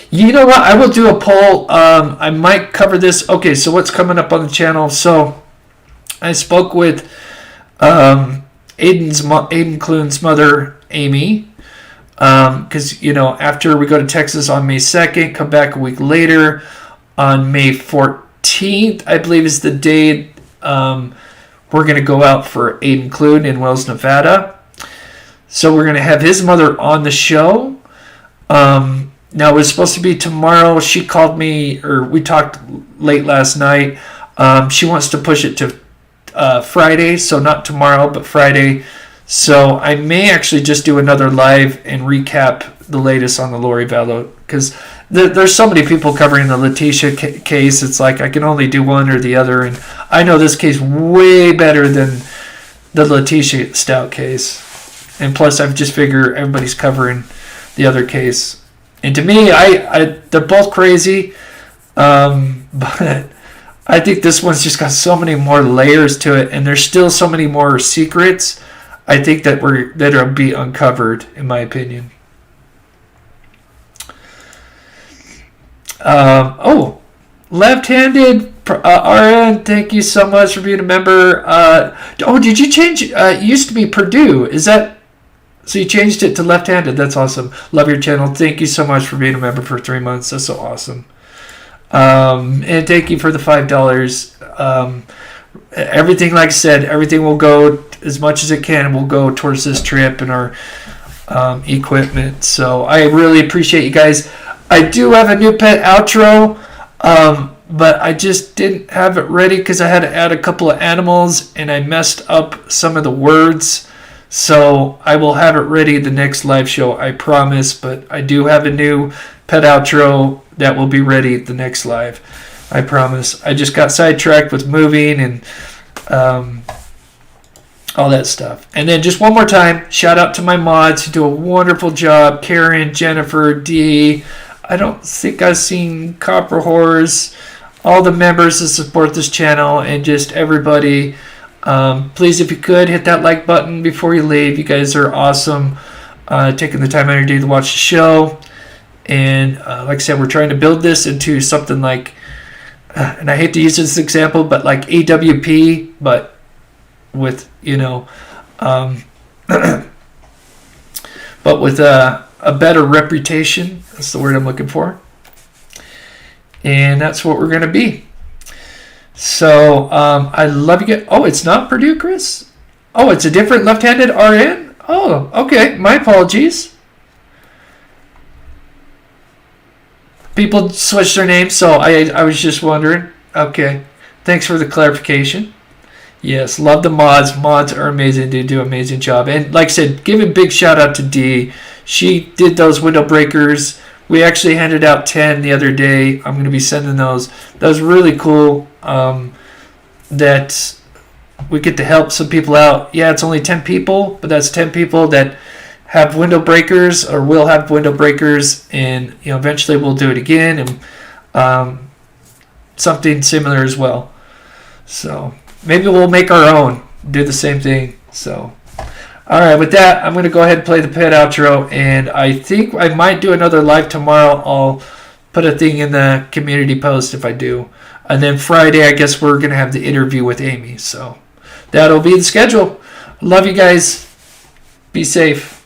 You know what? I will do a poll. I might cover this. Okay, so what's coming up on the channel? So I spoke with Aiden Clune's mother, Amy, because, after we go to Texas on May 2nd, come back a week later on May 14th, I believe is the day we're going to go out for Aiden Clune in Wells, Nevada. So we're going to have his mother on the show. Now, it was supposed to be tomorrow. She called me, or we talked late last night. She wants to push it to Friday, so not tomorrow, but Friday. So I may actually just do another live and recap the latest on the Lori Vallow, because there's so many people covering the Letitia case. It's like I can only do one or the other, and I know this case way better than the Letitia Stout case. And plus, I just figure everybody's covering the other case. And to me, they're both crazy, but I think this one's just got so many more layers to it, and there's still so many more secrets. I think that will be uncovered, in my opinion. Left-handed RN, thank you so much for being a member. Did you change? It used to be Purdue. Is that? So you changed it to left-handed. That's awesome. Love your channel. Thank you so much for being a member for 3 months. That's so awesome. And thank you for the $5. Everything, like I said, everything will go, as much as it can, will go towards this trip and our equipment. So I really appreciate you guys. I do have a new pet outro, but I just didn't have it ready because I had to add a couple of animals and I messed up some of the words. So I will have it ready the next live show, I promise. But I do have a new pet outro that will be ready the next live, I promise. I just got sidetracked with moving and all that stuff. And then just one more time, shout out to my mods who do a wonderful job. Karen, Jennifer, Dee. I don't think I've seen Copper Horse. All the members that support this channel and just everybody. Please, if you could, hit that like button before you leave. You guys are awesome, taking the time out of your day to watch the show. And like I said, we're trying to build this into something like, and I hate to use this example, but like AWP, but with, but with a better reputation. That's the word I'm looking for. And that's what we're going to be. So, I love you guys. Oh, it's not Purdue, Chris? Oh, it's a different left-handed RN? Oh, okay. My apologies. People switched their names, so I was just wondering. Okay. Thanks for the clarification. Yes, love the mods. Mods are amazing. They do an amazing job. And like I said, give a big shout out to Dee. She did those window breakers. We actually handed out 10 the other day. I'm going to be sending those. That was really cool that we get to help some people out. Yeah, it's only 10 people, but that's 10 people that have window breakers or will have window breakers. And eventually we'll do it again and something similar as well. So maybe we'll make our own, do the same thing. So, all right, with that, I'm going to go ahead and play the pet outro, and I think I might do another live tomorrow. I'll put a thing in the community post if I do. And then Friday, I guess we're going to have the interview with Amy. So that'll be the schedule. Love you guys. Be safe.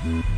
you.